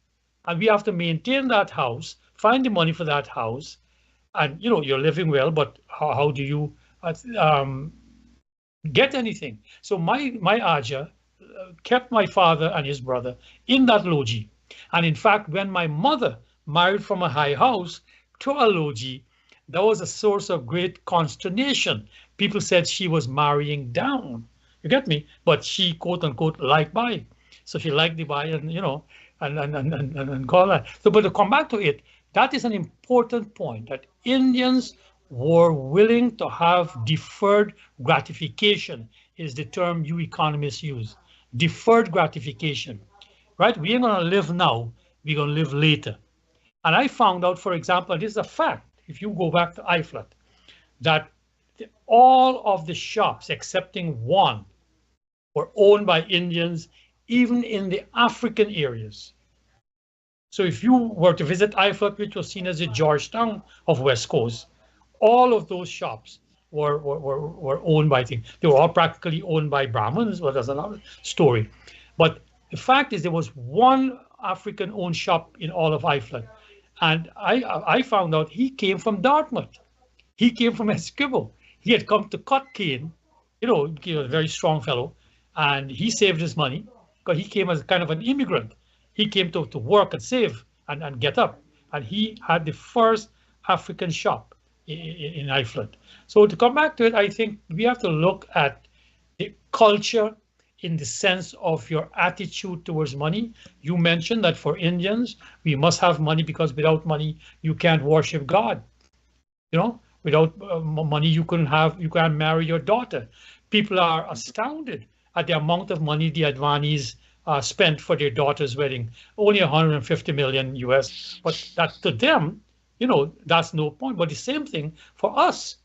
and we have to maintain that house, find the money for that house, and you know, you're living well, but how do you get anything? So my Aja kept my father and his brother in that lodge. And in fact, when my mother married from a high house to a lodge, that was a source of great consternation. People said she was marrying down. You get me? But she, quote unquote, liked by. So she liked the buy, and you know, and call that. So, but to come back to it, that is an important point, that Indians were willing to have deferred gratification, is the term you economists use. Deferred gratification, right? We ain't gonna live now, we're gonna live later. And I found out, for example, and this is a fact, if you go back to IFLAT, that all of the shops, excepting one, were owned by Indians, even in the African areas. So if you were to visit IFLAT, which was seen as the Georgetown of West Coast, all of those shops were owned by things. They were all practically owned by Brahmins, but that's another story. But the fact is there was one African-owned shop in all of IFLAT. And I found out he came from Dartmouth. He came from Esquivel. He had come to cut cane, you know, he was a very strong fellow, and he saved his money because he came as kind of an immigrant. He came to work and save and get up. And he had the first African shop in IFLAT. So to come back to it, I think we have to look at the culture in the sense of your attitude towards money. You mentioned that for Indians, we must have money because without money, you can't worship God. You know, without money, you can't marry your daughter. People are astounded at the amount of money the Advanis spent for their daughter's wedding. Only 150 million US, but that to them, you know, that's no point. But the same thing for us.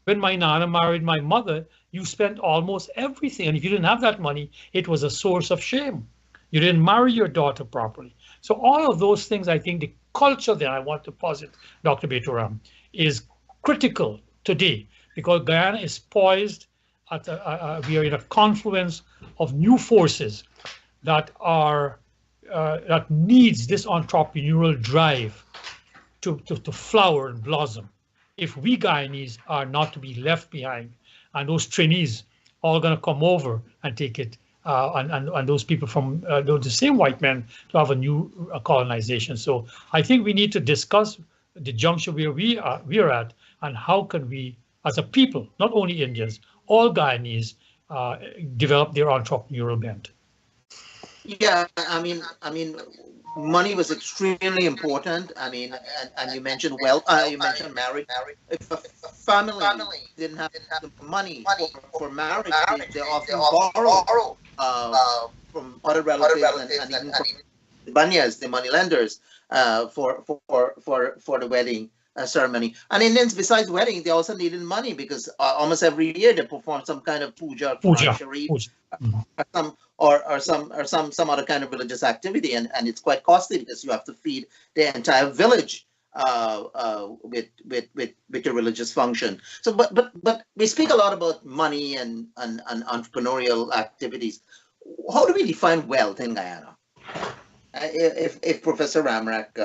When my Nana married my mother, you spent almost everything. And if you didn't have that money, it was a source of shame. You didn't marry your daughter properly. So all of those things, I think the culture that I want to posit, Dr. Beturam, is critical today because Guyana is poised at we are in a confluence of new forces that are that needs this entrepreneurial drive to flower and blossom. If we Guyanese are not to be left behind, and those trainees all going to come over and take it, and those people from the same white men to have a new colonization. So I think we need to discuss the juncture where we are at, and how can we, as a people, not only Indians, all Guyanese, develop their entrepreneurial bent. Yeah, I mean, money was extremely important. I mean, and you mentioned wealth. You mentioned marriage. If a family didn't have the money for marriage, they often borrow from other relatives and even from the banyas, the money lenders, for the wedding ceremony. And Indians, besides wedding, they also needed money because almost every year they perform some kind of puja. Sharif, or some other kind of religious activity, and it's quite costly because you have to feed the entire village with your religious function. So, but we speak a lot about money and entrepreneurial activities. How do we define wealth in Guyana? If Professor Ramrak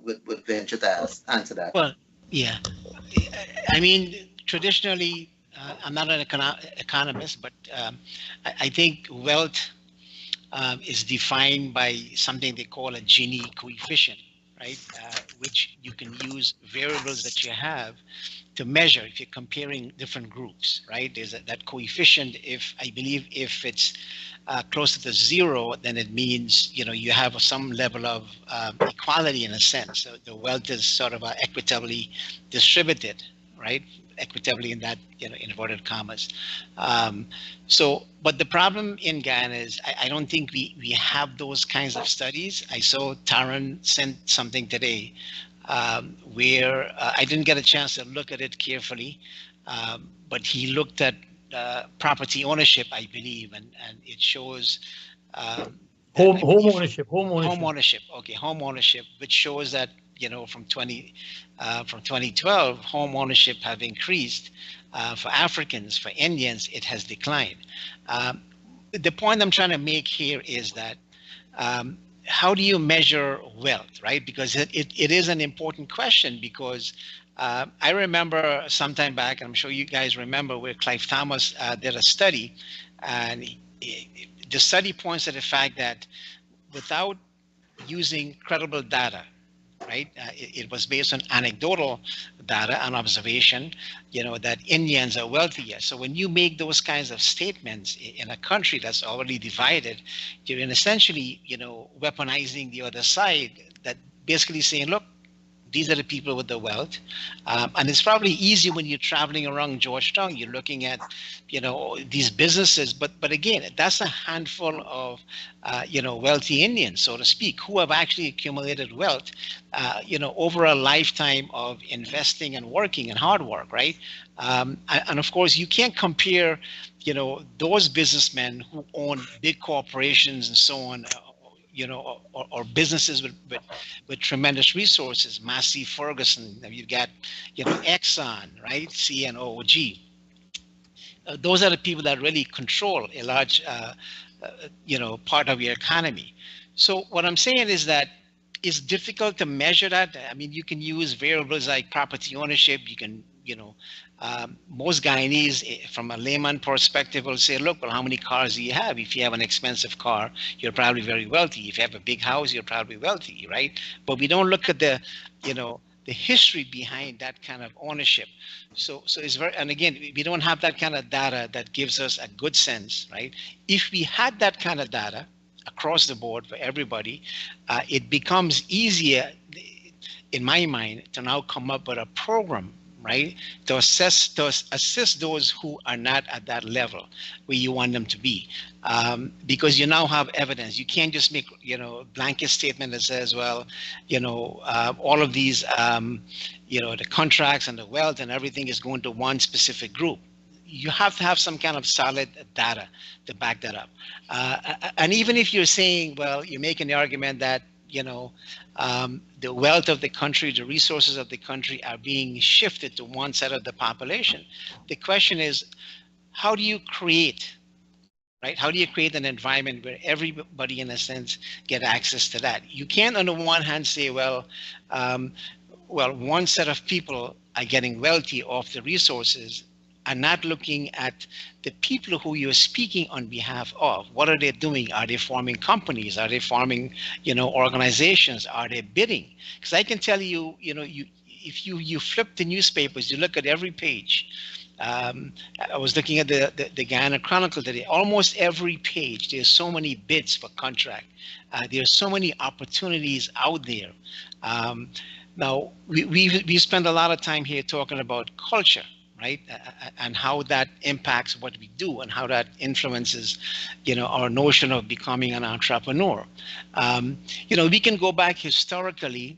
would venture to answer that. Well, yeah, I mean, traditionally, I'm not an economist, but I think wealth is defined by something they call a Gini coefficient, right? Which you can use variables that you have to measure if you're comparing different groups, right? There's that coefficient. I believe if it's closer to zero, then it means, you know, you have some level of equality in a sense. So the wealth is sort of equitably distributed, right? Equitably in that, you know, inverted commas. But the problem in Guyana is I don't think we have those kinds of studies. I saw Taran sent something today where I didn't get a chance to look at it carefully, But he looked at property ownership, I believe, and it shows home ownership. Okay, home ownership, which shows that from 2012, home ownership have increased. For Africans, for Indians, it has declined. The point I'm trying to make here is that how do you measure wealth, right? Because it is an important question, because I remember sometime back, and I'm sure you guys remember, where Clive Thomas did a study, and the study points to the fact that without using credible data, right? It was based on anecdotal data and observation, that Indians are wealthier. So when you make those kinds of statements in a country that's already divided, you're essentially, weaponizing the other side, that basically saying, look, these are the people with the wealth. And it's probably easy when you're traveling around Georgetown, you're looking at, these businesses. But again, that's a handful of, wealthy Indians, so to speak, who have actually accumulated wealth, over a lifetime of investing and working and hard work, right? And of course, you can't compare, those businessmen who own big corporations and so on, or businesses with tremendous resources. Massey Ferguson, you've got, Exxon, right? CNOOG. Those are the people that really control a large, part of your economy. So what I'm saying is that it's difficult to measure that. I mean, you can use variables like property ownership. You can, most Guyanese, from a layman perspective, will say, look, well, how many cars do you have? If you have an expensive car, you're probably very wealthy. If you have a big house, you're probably wealthy, right? But we don't look at the history behind that kind of ownership. So it's very, and again, we don't have that kind of data that gives us a good sense, right? If we had that kind of data across the board for everybody, it becomes easier, in my mind, to now come up with a program, right, to assist those who are not at that level where you want them to be, because you now have evidence. You can't just make blanket statement that says, well, all of these the contracts and the wealth and everything is going to one specific group. You have to have some kind of solid data to back that up. And even if you're saying, well, you're making the argument that the wealth of the country, the resources of the country are being shifted to one side of the population. The question is, how do you create, right? How do you create an environment where everybody, in a sense, get access to that? You can't, on the one hand, say, well, one set of people are getting wealthy off the resources, and not looking at the people who you're speaking on behalf of. What are they doing? Are they forming companies? Are they forming, organizations? Are they bidding? Because I can tell you, if you flip the newspapers, you look at every page. I was looking at the Guyana Chronicle today. Almost every page, there's so many bids for contract. There's so many opportunities out there. Now, we spend a lot of time here talking about culture, right? And how that impacts what we do and how that influences, our notion of becoming an entrepreneur. We can go back historically,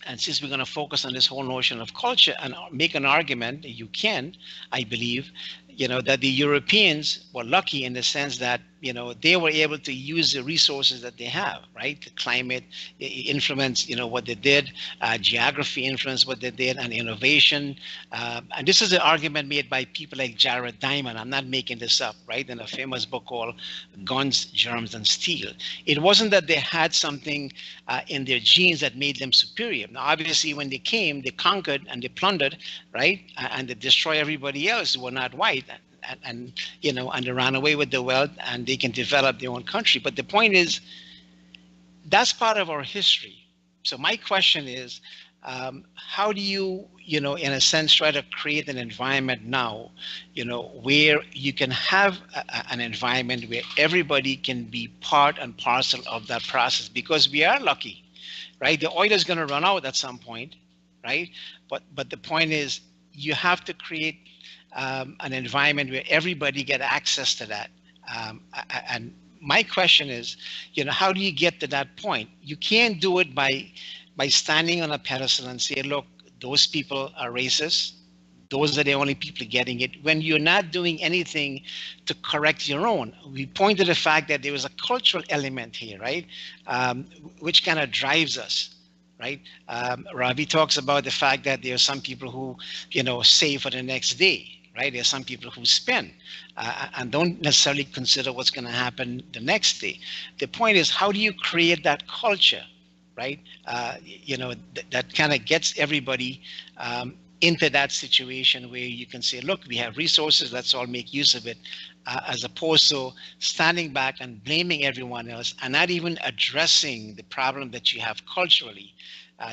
and since we're going to focus on this whole notion of culture and make an argument, you can, I believe, that the Europeans were lucky in the sense that, they were able to use the resources that they have, right? The climate influence, what they did, geography influence what they did, and innovation. And this is an argument made by people like Jared Diamond. I'm not making this up, right? In a famous book called Guns, Germs, and Steel. It wasn't that they had something in their genes that made them superior. Now, obviously, when they came, they conquered and they plundered, right? And they destroyed everybody else who were not white. And they ran away with the wealth, and they can develop their own country. But the point is, that's part of our history. So my question is, how do you, in a sense, try to create an environment now, where you can have an environment where everybody can be part and parcel of that process? Because we are lucky, right? The oil is going to run out at some point, right? But the point is, you have to create an environment where everybody get access to that. And my question is, how do you get to that point? You can't do it by standing on a pedestal and say, look, those people are racist, those are the only people getting it, when you're not doing anything to correct your own. We pointed to the fact that there was a cultural element here, right? Which kind of drives us, right? Ravi talks about the fact that there are some people who, save for the next day, right? There are some people who spend and don't necessarily consider what's going to happen the next day. The point is, how do you create that culture, right? That kind of gets everybody into that situation where you can say, look, we have resources, let's all make use of it, as opposed to standing back and blaming everyone else and not even addressing the problem that you have culturally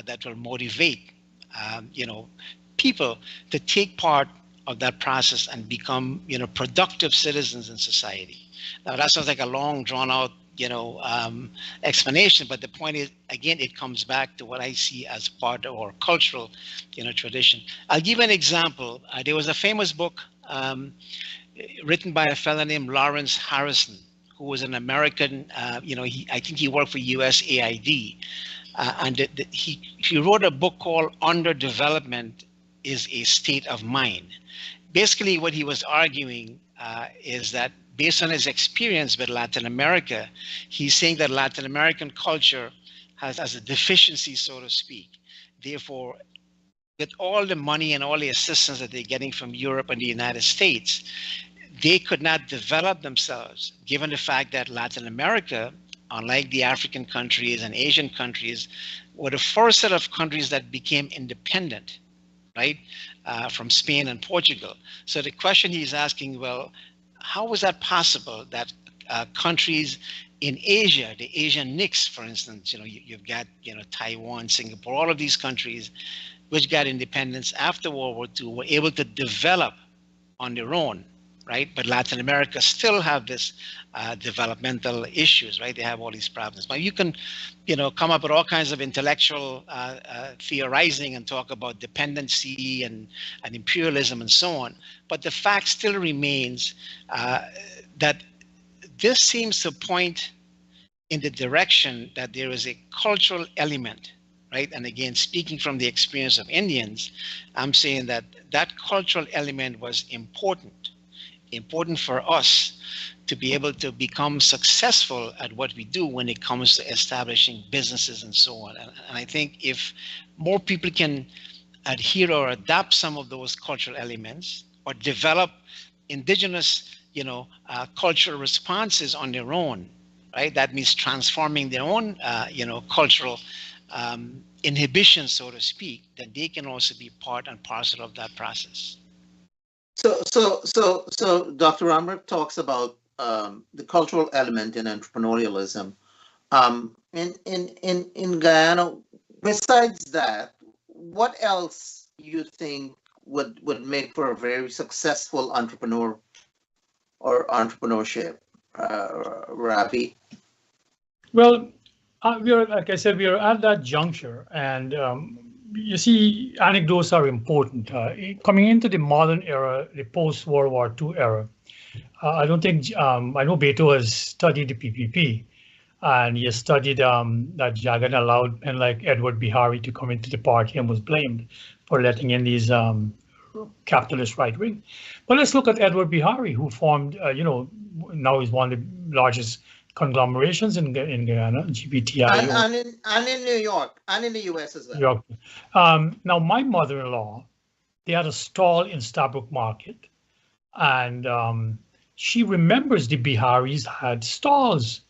that will motivate people to take part of that process and become productive citizens in society. Now that sounds like a long drawn out explanation, but the point is, again, it comes back to what I see as part of our cultural tradition. I'll give an example. There was a famous book written by a fellow named Lawrence Harrison, who was an American. I think he worked for USAID, and he wrote a book called Underdevelopment is a State of Mind. Basically, what he was arguing is that, based on his experience with Latin America, he's saying that Latin American culture has a deficiency, so to speak. Therefore, with all the money and all the assistance that they're getting from Europe and the United States, they could not develop themselves, given the fact that Latin America, unlike the African countries and Asian countries, were the first set of countries that became independent, right, from Spain and Portugal. So the question he's asking, well, how was that possible that countries in Asia, the Asian NICs, for instance, you've got Taiwan, Singapore, all of these countries which got independence after World War II were able to develop on their own, right? But Latin America still have this developmental issues, right? They have all these problems. But you can, come up with all kinds of intellectual theorizing and talk about dependency and imperialism and so on. But the fact still remains that this seems to point in the direction that there is a cultural element, right? And again, speaking from the experience of Indians, I'm saying that that cultural element was important for us to be able to become successful at what we do when it comes to establishing businesses and so on. And I think if more people can adhere or adopt some of those cultural elements or develop indigenous, cultural responses on their own, right? That means transforming their own, cultural inhibition, so to speak, then they can also be part and parcel of that process. So Dr. Ramberg talks about the cultural element in entrepreneurialism. In Guyana, besides that, what else you think would make for a very successful entrepreneur or entrepreneurship, Ravi? Well, like I said, we are at that juncture, and you see, anecdotes are important. Coming into the modern era, the post-World War II era, I don't think, I know Beto has studied the PPP, and he has studied that Jagan allowed men like Edward Bihari to come into the party and was blamed for letting in these capitalist right wing. But let's look at Edward Bihari, who formed, now he's one of the largest conglomerations in Guyana, GBTI. And in New York, and in the US as well. Now, my mother-in-law, they had a stall in Stabrook Market, and she remembers the Biharis had stalls.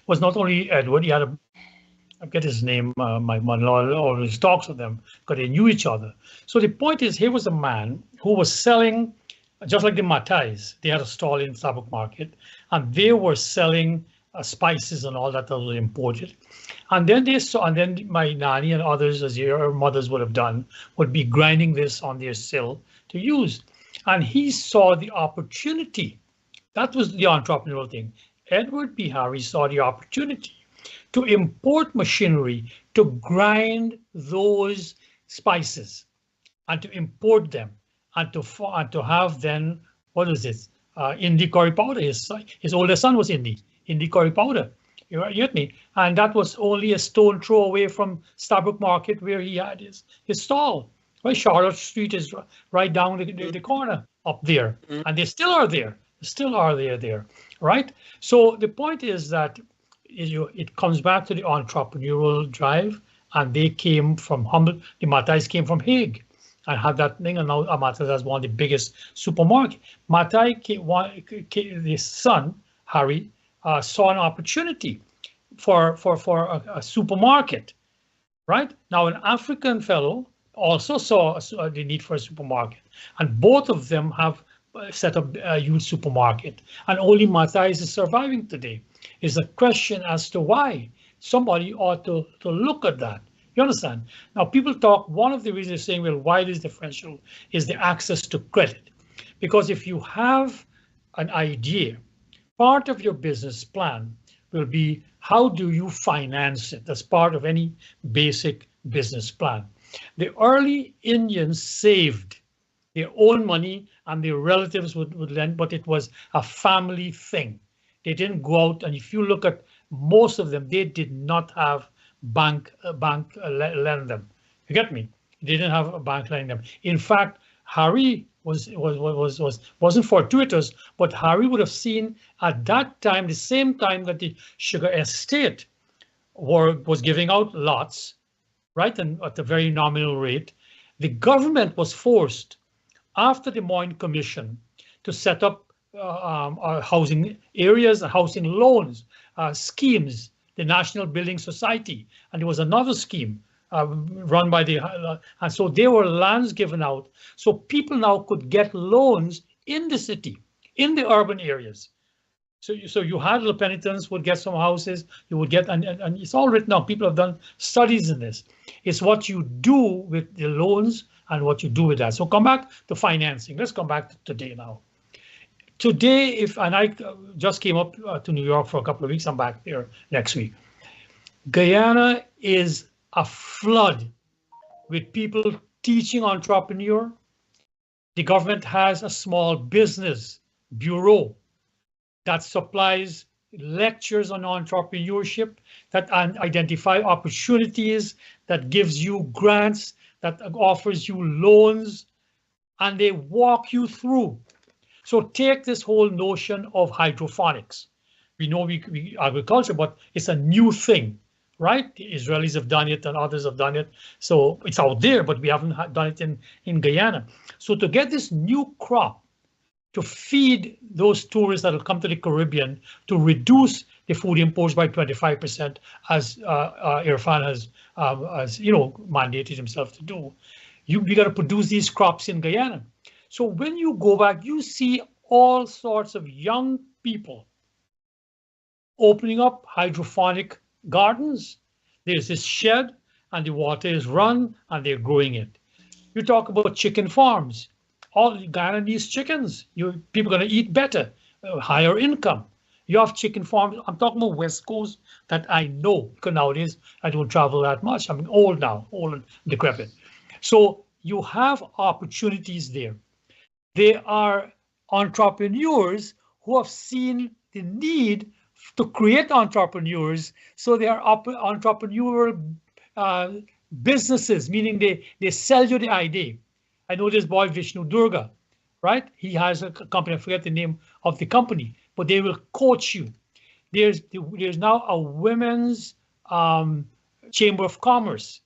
Was not only Edward, he had I forget his name, my mother-in-law always talks of them because they knew each other. So the point is, here was a man who was selling, just like the Matais, they had a stall in Stabrook Market, and they were selling spices and all that was imported. And then then my nanny and others, as your mothers would have done, would be grinding this on their sill to use. And he saw the opportunity. That was the entrepreneurial thing. Edward Bihari saw the opportunity to import machinery to grind those spices and to import them and to have then, what is this? Indi curry powder. His older son was Indi curry powder. You get me? And that was only a stone throw away from Stabrook Market where he had his stall. Well, Charlotte Street is right down the corner up there, and they still are there. Still are there, right? So the point is that it comes back to the entrepreneurial drive, and they came from humble. The Matais came from Hague, and had that thing, and now Matais has one of the biggest supermarket. Matai, the son Harry, saw an opportunity for a supermarket, right? Now an African fellow also saw the need for a supermarket, and both of them have set up a huge supermarket, and only Matais is surviving today. Is a question as to why. Somebody ought to look at that. You understand? Now people talk, one of the reasons they're saying, well, why this differential is the access to credit. Because if you have an idea, part of your business plan will be how do you finance it as part of any basic business plan. The early Indians saved their own money and their relatives would lend, but it was a family thing. They didn't go out, and if you look at most of them, they did not have bank lend them. You get me? They didn't have a bank lending them. In fact, Harry wasn't fortuitous, but Harry would have seen at that time, the same time that the sugar estate was giving out lots, right, and at a very nominal rate, the government was forced after the Moyne Commission to set up housing areas, housing loans, schemes, the National Building Society, and there was another scheme run by and so there were lands given out, so people now could get loans in the city, in the urban areas. So you had little penitents would get some houses, you would get, and it's all written down. People have done studies in this. It's what you do with the loans and what you do with that. So come back to financing. Let's come back to today now. Today, I just came up to New York for a couple of weeks. I'm back there next week. Guyana is a flood with people teaching entrepreneur. The government has a small business bureau that supplies lectures on entrepreneurship, that identify opportunities, that gives you grants, that offers you loans, and they walk you through. So take this whole notion of hydroponics. We know we agriculture, but it's a new thing, right? The Israelis have done it and others have done it. So it's out there, but we haven't done it in Guyana. So to get this new crop to feed those tourists that will come to the Caribbean, to reduce the food imports by 25%, as Irfan has mandated himself to do, we got to produce these crops in Guyana. So when you go back, you see all sorts of young people opening up hydroponic gardens. There's this shed and the water is run and they're growing it. You talk about chicken farms. All Guyana needs chickens. People are going to eat better, higher income. You have chicken farms. I'm talking about West Coast that I know, because nowadays I don't travel that much. I'm old now, old and decrepit. So you have opportunities there. There are entrepreneurs who have seen the need to create entrepreneurs. So they are entrepreneurial businesses, meaning they sell you the idea. I know this boy Vishnu Durga, right? He has a company, I forget the name of the company, but they will coach you. There's now a women's chamber of commerce,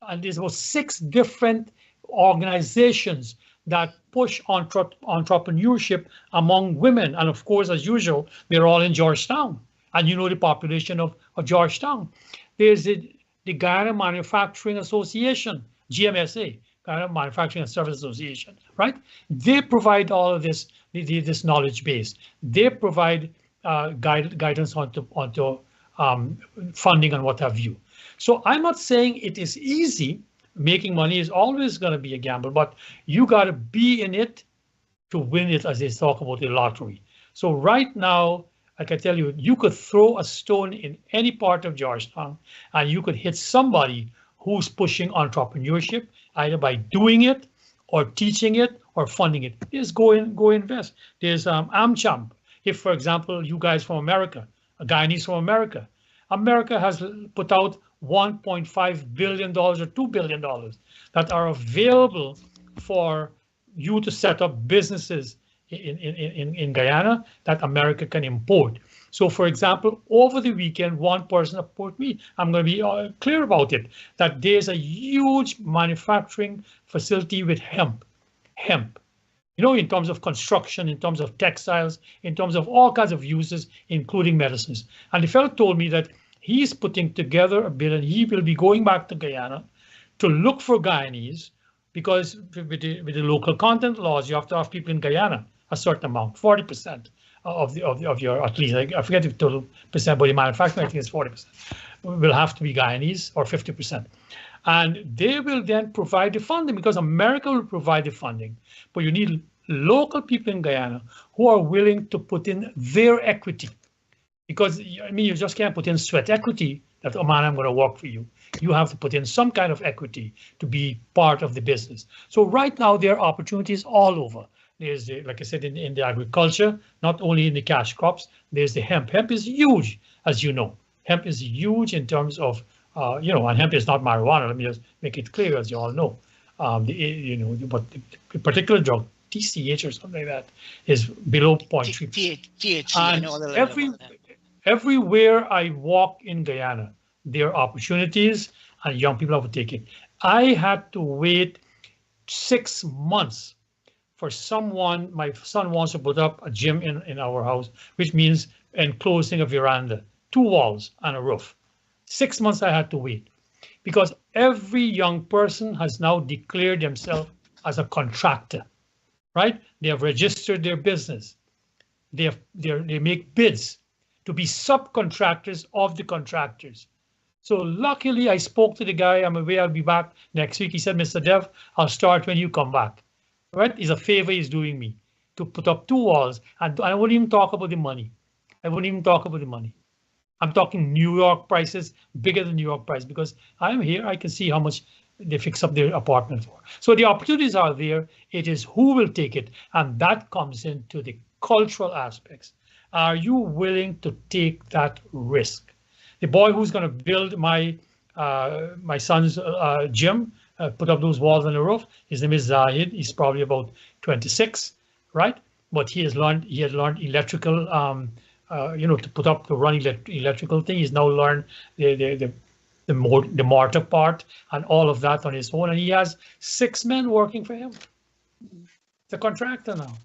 and there's about 6 different organizations that push entrepreneurship among women. And of course, as usual, they're all in Georgetown. And you know the population of Georgetown. There's the Guyana Manufacturing Association, GMSA, Guyana Manufacturing and Service Association, right? They provide all of this knowledge base. They provide guidance onto funding and what have you. So I'm not saying it is easy. Making money is always going to be a gamble, but you got to be in it to win it, as they talk about the lottery. So right now, I can tell you, you could throw a stone in any part of Georgetown and you could hit somebody who's pushing entrepreneurship, either by doing it or teaching it or funding it. Just go invest. There's AmCham. If, for example, you guys from America, a Guyanese from America has put out $1.5 billion or $2 billion that are available for you to set up businesses in Guyana that America can import. So, for example, over the weekend, one person approached me. I'm going to be clear about it, that there's a huge manufacturing facility with hemp, you know, in terms of construction, in terms of textiles, in terms of all kinds of uses, including medicines. And the fellow told me that he's putting together a bill and he will be going back to Guyana to look for Guyanese, because with the local content laws, you have to have people in Guyana a certain amount, 40% of your, at least, I forget the total percent, but the manufacturing, I think it's 40%, will have to be Guyanese, or 50%. And they will then provide the funding, because America will provide the funding, but you need local people in Guyana who are willing to put in their equity. Because, I mean, you just can't put in sweat equity that, oh man, I'm going to work for you. You have to put in some kind of equity to be part of the business. So right now, there are opportunities all over. There's, like I said, in the agriculture, not only in the cash crops, there's the hemp. Hemp is huge, as you know. Hemp is huge in terms of, you know, and hemp is not marijuana. Let me just make it clear, as you all know. You know, but the particular drug, TCH or something like that, is below 0.3. THC, and everywhere I walk in Guyana, there are opportunities and young people have to take it. I had to wait 6 months for someone. My son wants to put up a gym in our house, which means enclosing a veranda, 2 walls and a roof. 6 months I had to wait, because every young person has now declared themselves as a contractor, right? They have registered their business. They make bids to be subcontractors of the contractors. So luckily I spoke to the guy. I'm away, I'll be back next week. He said, Mr. Dev, I'll start when you come back. Right? It's a favor he's doing me to put up 2 walls. And I won't even talk about the money. I'm talking New York prices, bigger than New York price, because I'm here, I can see how much they fix up their apartment for. So the opportunities are there. It is who will take it. And that comes into the cultural aspects. Are you willing to take that risk? The boy who's going to build my son's gym, put up those walls on the roof, his name is Zahid. He's probably about 26, right? But he had learned electrical, you know, to run electrical thing. He's now learned the mortar part and all of that on his own. And he has 6 men working for him. It's a contractor now.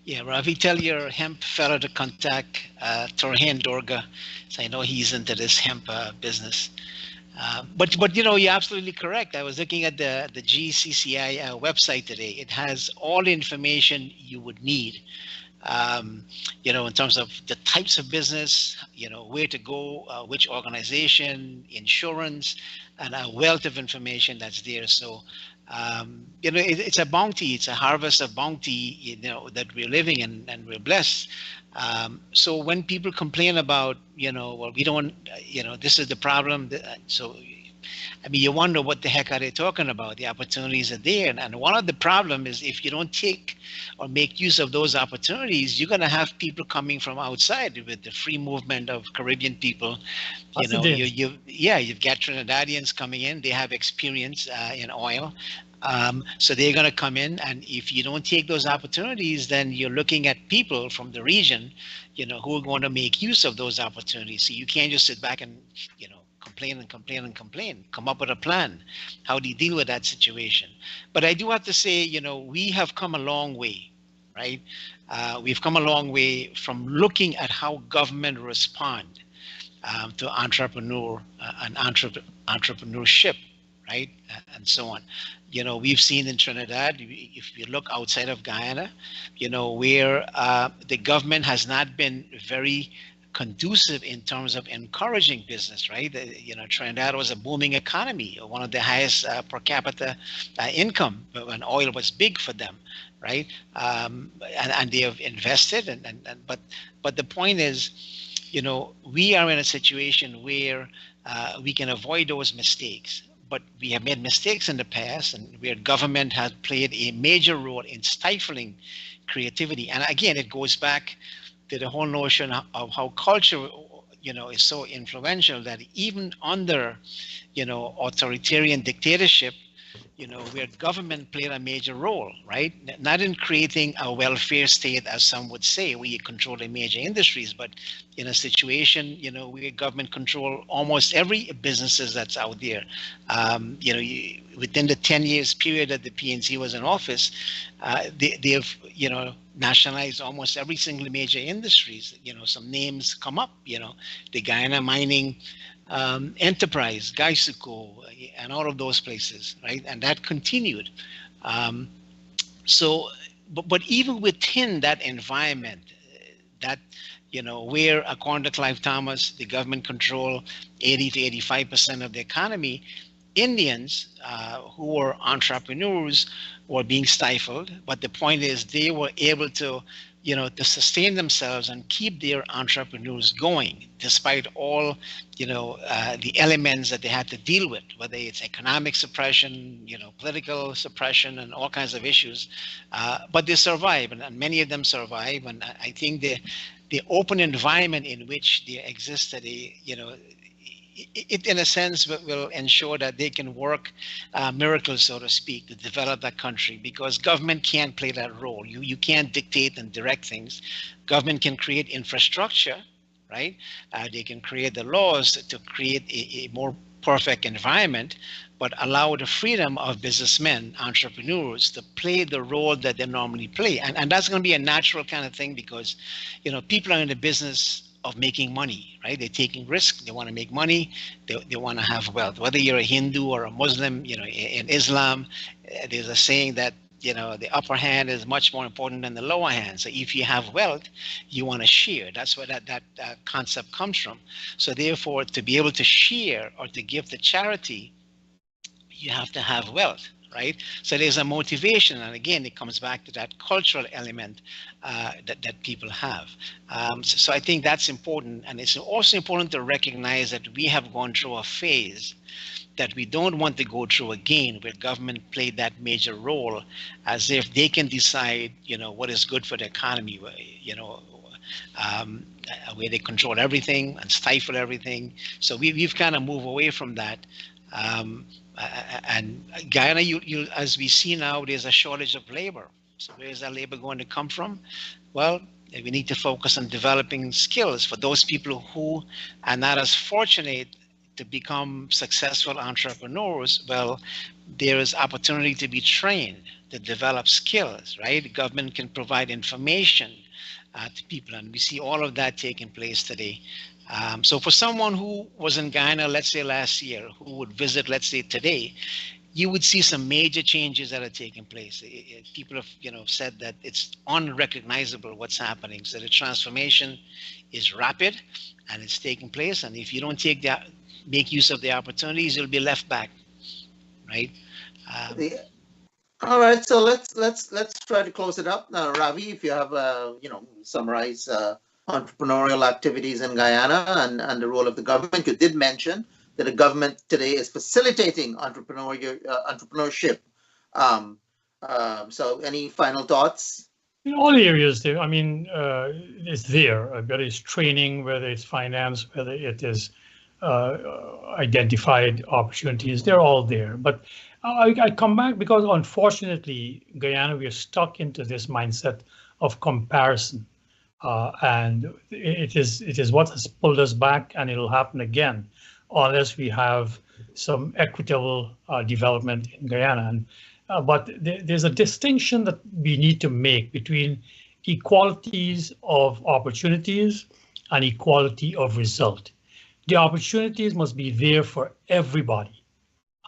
Yeah, Ravi, tell your hemp fellow to contact Torhen Dorga. So I know he's into this hemp business. But you know, you're absolutely correct. I was looking at the GCCI website today. It has all the information you would need, you know, in terms of the types of business, you know, where to go, which organization, insurance, and a wealth of information that's there. So, you know, it's a bounty, it's a harvest of bounty, you know, that we're living in, and we're blessed. So when people complain about, you know, well, we don't, you know, this is the problem. So, I mean, you wonder what the heck are they talking about? The opportunities are there. And one of the problem is if you don't take or make use of those opportunities, you're going to have people coming from outside with the free movement of Caribbean people. You know, you've got Trinidadians coming in. They have experience in oil. So they're going to come in, and if you don't take those opportunities, then you're looking at people from the region, you know, who are going to make use of those opportunities. So you can't just sit back and, you know, complain and complain and complain. Come up with a plan. How do you deal with that situation? But I do have to say, you know, we have come a long way, right? We've come a long way from looking at how government respond to entrepreneur and entrepreneurship, right? And so on. You know, we've seen in Trinidad, if you look outside of Guyana, you know, where the government has not been very conducive in terms of encouraging business, right? You know, Trinidad was a booming economy, one of the highest per capita income when oil was big for them, right? And they have invested, but the point is, you know, we are in a situation where we can avoid those mistakes. But we have made mistakes in the past, and where government has played a major role in stifling creativity. And again, it goes back to the whole notion of how culture, is so influential that even under, authoritarian dictatorship, where government played a major role, right? Not in creating a welfare state, as some would say, where you control the major industries, but in a situation, where government control almost every businesses that's out there. Within the 10 years period that the PNC was in office, they've, nationalized almost every single major industries. Some names come up, the Guyana mining enterprise, Gaisuko, and all of those places, right? And that continued. But even within that environment, that, where, according to Clive Thomas, the government control 80 to 85% of the economy, Indians who were entrepreneurs were being stifled. But the point is, they were able to, to sustain themselves and keep their entrepreneurs going, despite all, the elements that they had to deal with, whether it's economic suppression, political suppression, and all kinds of issues. But they survive, and many of them survive. And I think the open environment in which they exist today, it in a sense will ensure that they can work miracles, so to speak, to develop that country, because government can't play that role. You can't dictate and direct things. Government can create infrastructure, right? They can create the laws to create a more perfect environment, but allow the freedom of businessmen, entrepreneurs, to play the role that they normally play. And that's going to be a natural kind of thing, because, people are in the business of making money, right? They're taking risks. They want to make money. They want to have wealth. Whether you're a Hindu or a Muslim, in Islam, there's a saying that, the upper hand is much more important than the lower hand. So if you have wealth, you want to share. That's where that concept comes from. So therefore, to be able to share or to give to charity, you have to have wealth, right? So there's a motivation, and again, it comes back to that cultural element that people have. So I think that's important, and it's also important to recognize that we have gone through a phase that we don't want to go through again, where government played that major role, as if they can decide, what is good for the economy, where they control everything and stifle everything. So we've kind of moved away from that. And Guyana, as we see now, there's a shortage of labor. So where is that labor going to come from? Well, we need to focus on developing skills for those people who are not as fortunate to become successful entrepreneurs. Well, there is opportunity to be trained, to develop skills, right? The government can provide information to people, and we see all of that taking place today. So for someone who was in Guyana, let's say last year, who would visit, let's say today, you would see some major changes that are taking place. People have, said that it's unrecognizable what's happening. So the transformation is rapid, and it's taking place. And if you don't make use of the opportunities, you'll be left back, right? All right, so let's try to close it up now. Ravi, if you have summarize entrepreneurial activities in Guyana and the role of the government. You did mention that the government today is facilitating entrepreneurship. So any final thoughts? In all areas, it's there, whether it's training, whether it's finance, whether it is identified opportunities, they're all there. But I come back because, unfortunately, Guyana, we are stuck into this mindset of comparison. And it is what has pulled us back, and it'll happen again unless we have some equitable development in Guyana. But there's a distinction that we need to make between equalities of opportunities and equality of result. The opportunities must be there for everybody,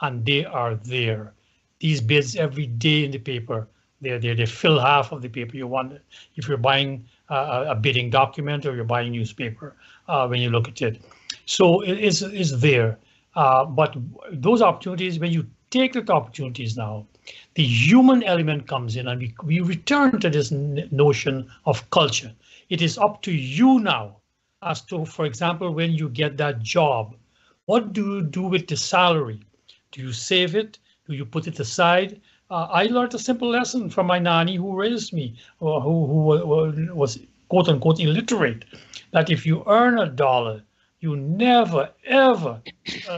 and they are there. These bids every day in the paper, they fill half of the paper. You want, if you're buying a bidding document or you're buying newspaper, when you look at it. So it is there. But those opportunities, when you take the opportunities now, the human element comes in, and we return to this notion of culture. It is up to you now as to, for example, when you get that job, what do you do with the salary? Do you save it? Do you put it aside? I learned a simple lesson from my nanny who raised me, who was quote unquote illiterate, that if you earn $1, you never, ever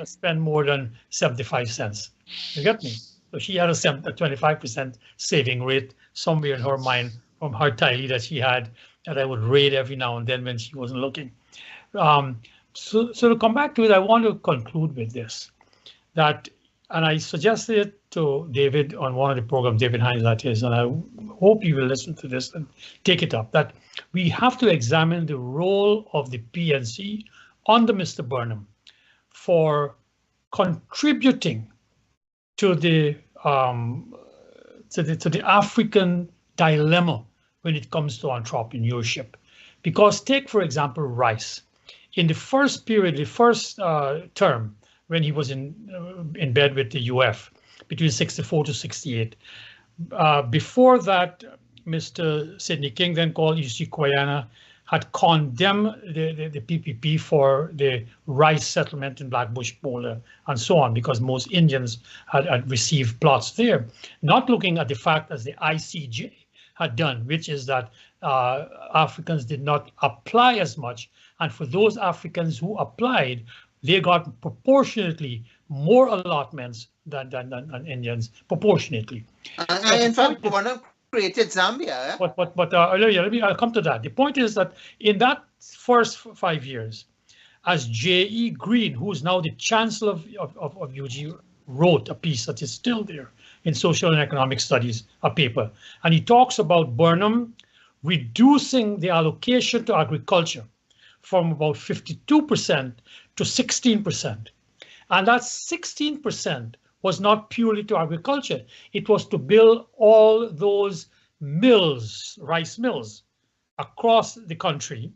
spend more than 75 cents. You get me? So she had a 25% saving rate somewhere in her mind from her tally that she had that I would raid every now and then when she wasn't looking. So to come back to it, I want to conclude with this, that, and I suggested it to David on one of the programs, David Hines, that is, and I hope you will listen to this and take it up, that we have to examine the role of the PNC under Mr. Burnham for contributing to the African dilemma when it comes to entrepreneurship. Because take, for example, rice. In the first period, the first term, when he was in bed with the UF, between 64 to 68. Before that, Mr. Sidney King, then called UC Guyana, had condemned the PPP for the rice settlement in Blackbush Boulder and so on, because most Indians had received plots there, not looking at the fact as the ICJ had done, which is that Africans did not apply as much. And for those Africans who applied, they got proportionately more allotments than Indians, proportionately. In fact, Burnham created Zambia. But I'll come to that. The point is that in that first 5 years, as J.E. Green, who is now the Chancellor of UG, wrote a piece that is still there in Social and Economic Studies, a paper, and he talks about Burnham reducing the allocation to agriculture from about 52% to 16%. And that 16% was not purely to agriculture. It was to build all those mills, rice mills, across the country,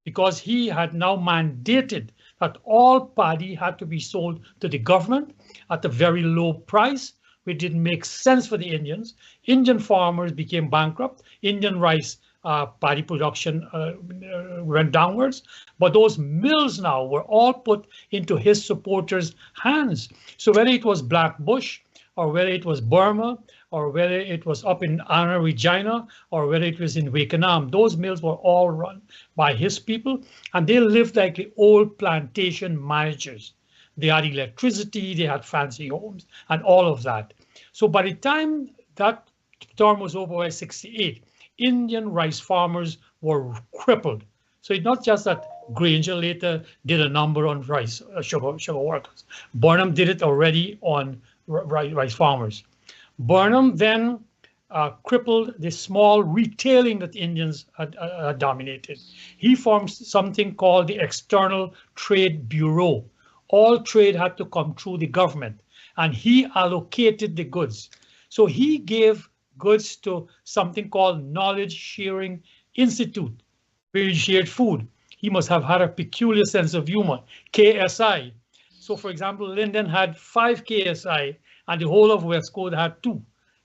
because he had now mandated that all paddy had to be sold to the government at a very low price, which didn't make sense for the Indians. Indian farmers became bankrupt. Indian rice paddy production went downwards, but those mills now were all put into his supporters' hands. So whether it was Blackbush, or whether it was Burma, or whether it was up in Anna Regina, or whether it was in Wakenham, those mills were all run by his people, and they lived like the old plantation managers. They had electricity, they had fancy homes, and all of that. So by the time that term was over by 68, Indian rice farmers were crippled. So it's not just that Granger later did a number on rice, sugar workers. Burnham did it already on rice farmers. Burnham then crippled the small retailing that Indians had dominated. He formed something called the External Trade Bureau. All trade had to come through the government, and he allocated the goods. So he gave goods to something called Knowledge Sharing Institute, where he shared food. He must have had a peculiar sense of humor, KSI. So for example, Linden had 5 KSI and the whole of West Coast had 2.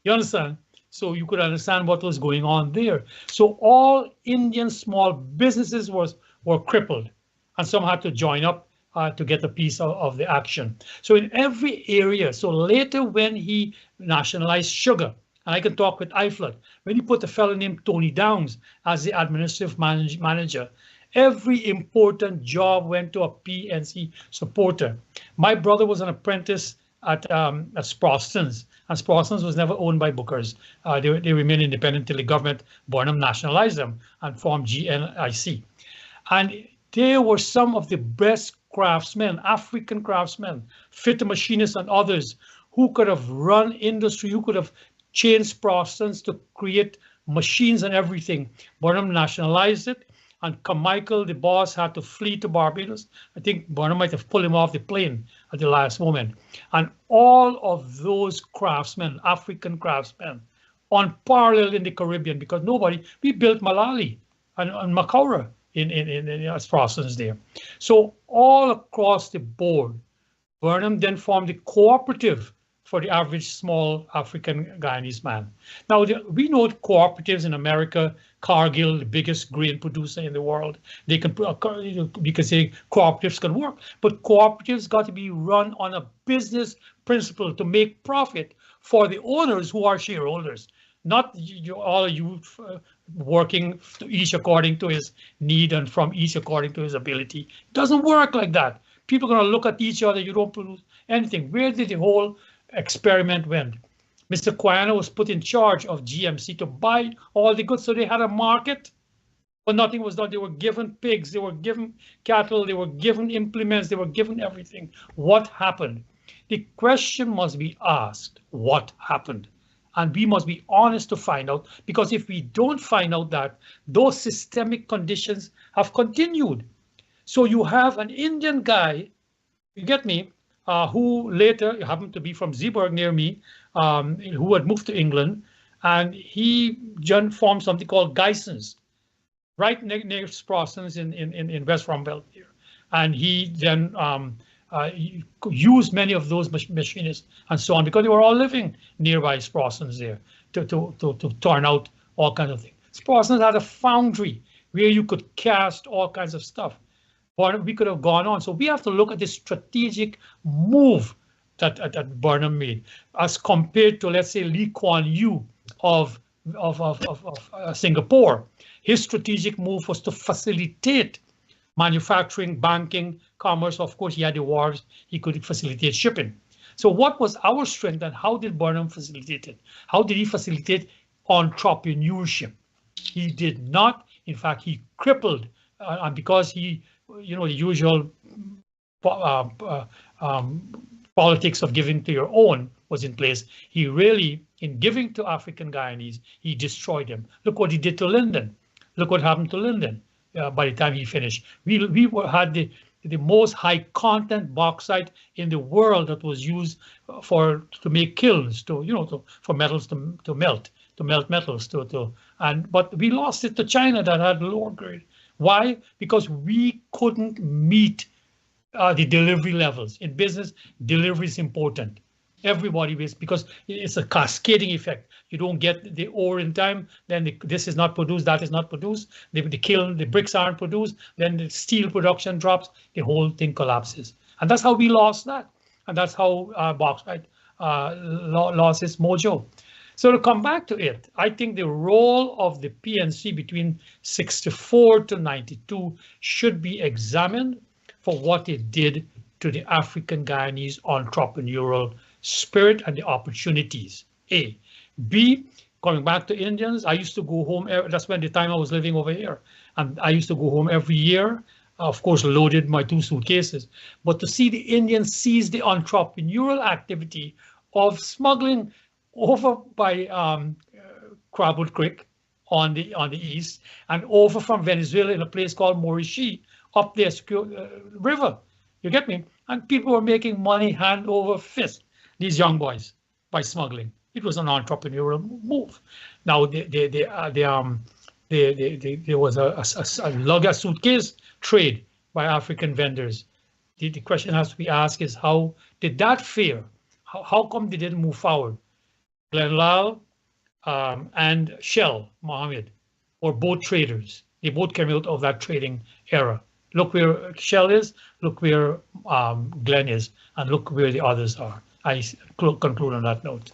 You understand? So you could understand what was going on there. So all Indian small businesses were crippled, and some had to join up to get a piece of the action. So in every area, so later when he nationalized sugar, and I can talk with Eiflet, when he put a fellow named Tony Downs as the administrative manager, every important job went to a PNC supporter. My brother was an apprentice at Sproston's, and Sproston's was never owned by Bookers. They remained independent until the government, Burnham, nationalized them and formed GNIC. And they were some of the best craftsmen, African craftsmen, fitter machinists and others who could have run industry, who could have changed Sproston's to create machines and everything. Burnham nationalized it, and Carmichael, the boss, had to flee to Barbados. I think Burnham might have pulled him off the plane at the last moment. And all of those craftsmen, African craftsmen, unparalleled in the Caribbean, because we built Malali and Macaura in Sproston's there. So all across the board, Burnham then formed the cooperative for the average small African Guyanese man. Now, we know cooperatives in America, Cargill, the biggest grain producer in the world, we can say cooperatives can work, but cooperatives got to be run on a business principle to make profit for the owners who are shareholders. not all you working each according to his need and from each according to his ability. It doesn't work like that. People are going to look at each other. You don't produce anything. Where did the whole experiment went? Mr. Guyana was put in charge of GMC to buy all the goods, so they had a market, but nothing was done. They were given pigs, they were given cattle, they were given implements, they were given everything. What happened? The question must be asked, what happened? And we must be honest to find out, because if we don't find out that, those systemic conditions have continued. So you have an Indian guy, you get me, who later happened to be from Zeeburg near me, who had moved to England, and he formed something called Geissens, right near Sprossens in West Rumbelt here. And he then he used many of those machinists and so on, because they were all living nearby Sprossens there to turn out all kinds of things. Sprossens had a foundry where you could cast all kinds of stuff. But we could have gone on. So we have to look at the strategic move that Burnham made as compared to, let's say, Lee Kuan Yew of Singapore. His strategic move was to facilitate manufacturing, banking, commerce. Of course, he had the wharves. He could facilitate shipping. So what was our strength, and how did Burnham facilitate it? How did he facilitate entrepreneurship? He did not. In fact, he crippled, and because he, you know, the usual politics of giving to your own was in place. He really, in giving to African Guyanese, he destroyed them. Look what he did to Linden. Look what happened to Linden by the time he finished. We had the most high content bauxite in the world that was used to make kilns, for metals to melt metals but we lost it to China that had lower grade. Why? Because we couldn't meet the delivery levels. In business, delivery is important. Everybody is, because it's a cascading effect. You don't get the ore in time, then this is not produced, that is not produced. The kiln, the bricks aren't produced, then the steel production drops, the whole thing collapses. And that's how we lost that. And that's how bauxite lost its mojo. So to come back to it, I think the role of the PNC between 64 to 92 should be examined for what it did to the African Guyanese entrepreneurial spirit and the opportunities. A. B, coming back to Indians, I used to go home, that's when the time I was living over here, and I used to go home every year, of course loaded my 2 suitcases, but to see the Indians seize the entrepreneurial activity of smuggling over by Crabwood Creek on the east, and over from Venezuela in a place called Morishi up the river. You get me? And people were making money hand over fist, these young boys, by smuggling. It was an entrepreneurial move. Now there was a lugger suitcase trade by African vendors. The question has to be asked is, how did that fare? How come they didn't move forward? Glenn Lal and Shell Mohammed were both traders. They both came out of that trading era. Look where Shell is, look where Glenn is, and look where the others are. I conclude on that note.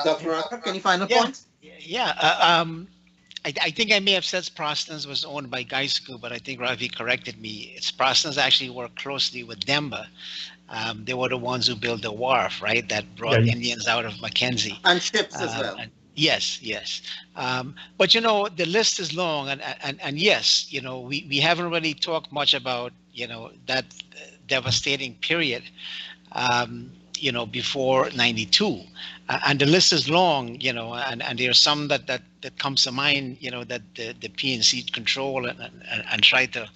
Dr. Rocker, any final points? Yeah. I think I may have said Sprossens was owned by Gaisku, but I think Ravi corrected me. Sprossens actually worked closely with Demba. They were the ones who built the wharf, right? That brought Indians out of Mackenzie. And ships as well. Yes. But the list is long, and yes, we haven't really talked much about that devastating period. Before 92, and the list is long, and there's some that comes to mind, that the PNC control and try to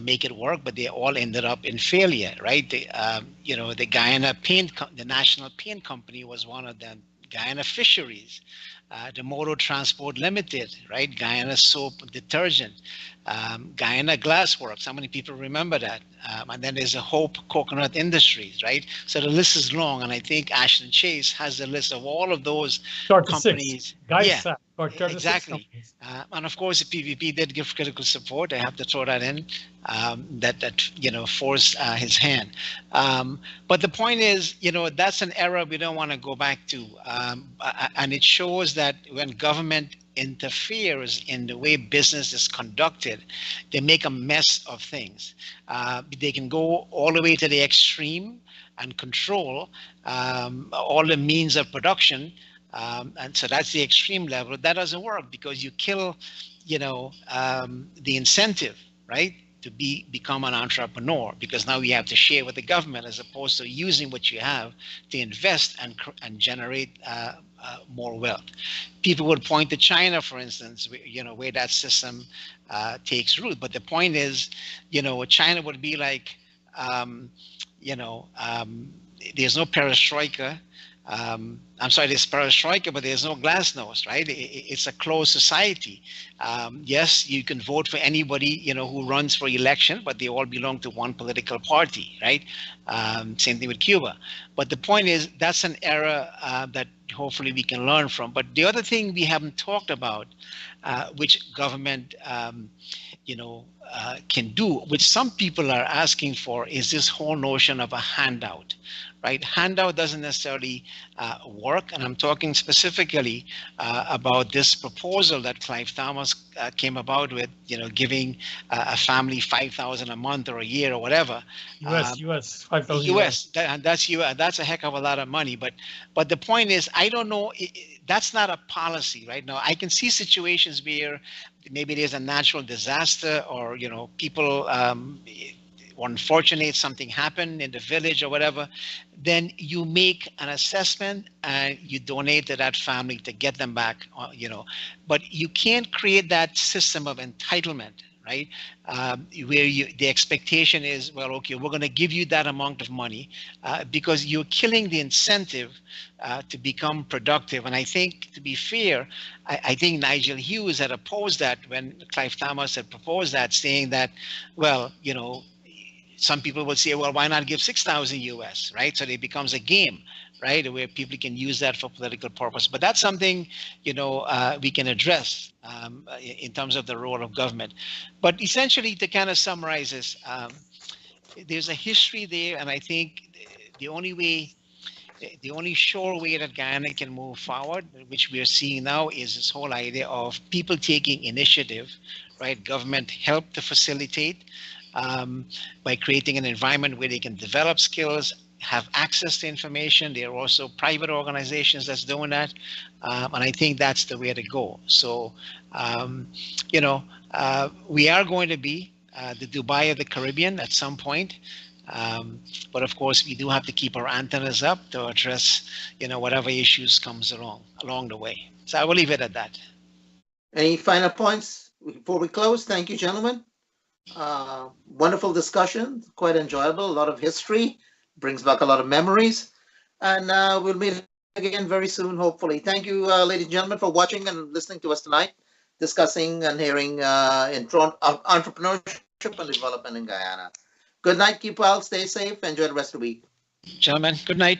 make it work, but they all ended up in failure, right? The Guyana Paint, the National Paint Company was one of them. Guyana Fisheries, the Motor Transport Limited, right? Guyana Soap Detergent, Guyana Glassworks, how many people remember that? And then there's a Hope Coconut Industries, right? So the list is long, and I think Ashton Chase has the list of all of those 36 companies. guys, Yeah, or 36 exactly. companies. And of course, the PVP did give critical support. I have to throw that in. That forced his hand. But the point is, that's an era we don't want to go back to, and it shows that when government interferes in the way business is conducted, they make a mess of things. They can go all the way to the extreme and control all the means of production. And so that's the extreme level. That doesn't work because you kill, the incentive, right, to become an entrepreneur, because now you have to share with the government as opposed to using what you have to invest and generate more wealth. People would point to China, for instance, where that system takes root. But the point is, China would be like, there's no perestroika. I'm sorry, there's perestroika, but there's no glasnost, right? It's a closed society. Yes, you can vote for anybody, who runs for election, but they all belong to one political party, right? Same thing with Cuba. But the point is, that's an era that hopefully we can learn from. But the other thing we haven't talked about, which government, can do, which some people are asking for, is this whole notion of a handout, right? Handout doesn't necessarily work, and I'm talking specifically about this proposal that Clive Thomas came about with, giving a family $5,000 a month or a year or whatever. US 5,000 US, and that's a heck of a lot of money. But the point is, I don't know. That's not a policy right now. I can see situations where maybe there's a natural disaster, or people unfortunate, something happened in the village or whatever, then you make an assessment and you donate to that family to get them back, but you can't create that system of entitlement, right? Where the expectation is, well, okay, we're going to give you that amount of money, because you're killing the incentive to become productive. And I think, to be fair, I think Nigel Hughes had opposed that when Clive Thomas had proposed that, saying that, well, some people would say, well, why not give 6,000 US, right? So it becomes a game, right, where people can use that for political purpose. But that's something, we can address in terms of the role of government. But essentially, to kind of summarize this, there's a history there, and I think the only sure way that Guyana can move forward, which we are seeing now, is this whole idea of people taking initiative, right? Government help to facilitate, by creating an environment where they can develop skills, have access to information. There are also private organizations that's doing that. And I think that's the way to go. So, we are going to be the Dubai of the Caribbean at some point. But of course, we do have to keep our antennas up to address, whatever issues comes along the way. So I will leave it at that. Any final points before we close? Thank you, gentlemen. Wonderful discussion, quite enjoyable, a lot of history, brings back a lot of memories, and we'll meet again very soon, hopefully. Thank you, ladies and gentlemen, for watching and listening to us tonight, discussing and hearing entrepreneurship and development in Guyana. Good night, keep well, stay safe, enjoy the rest of the week. Gentlemen, good night.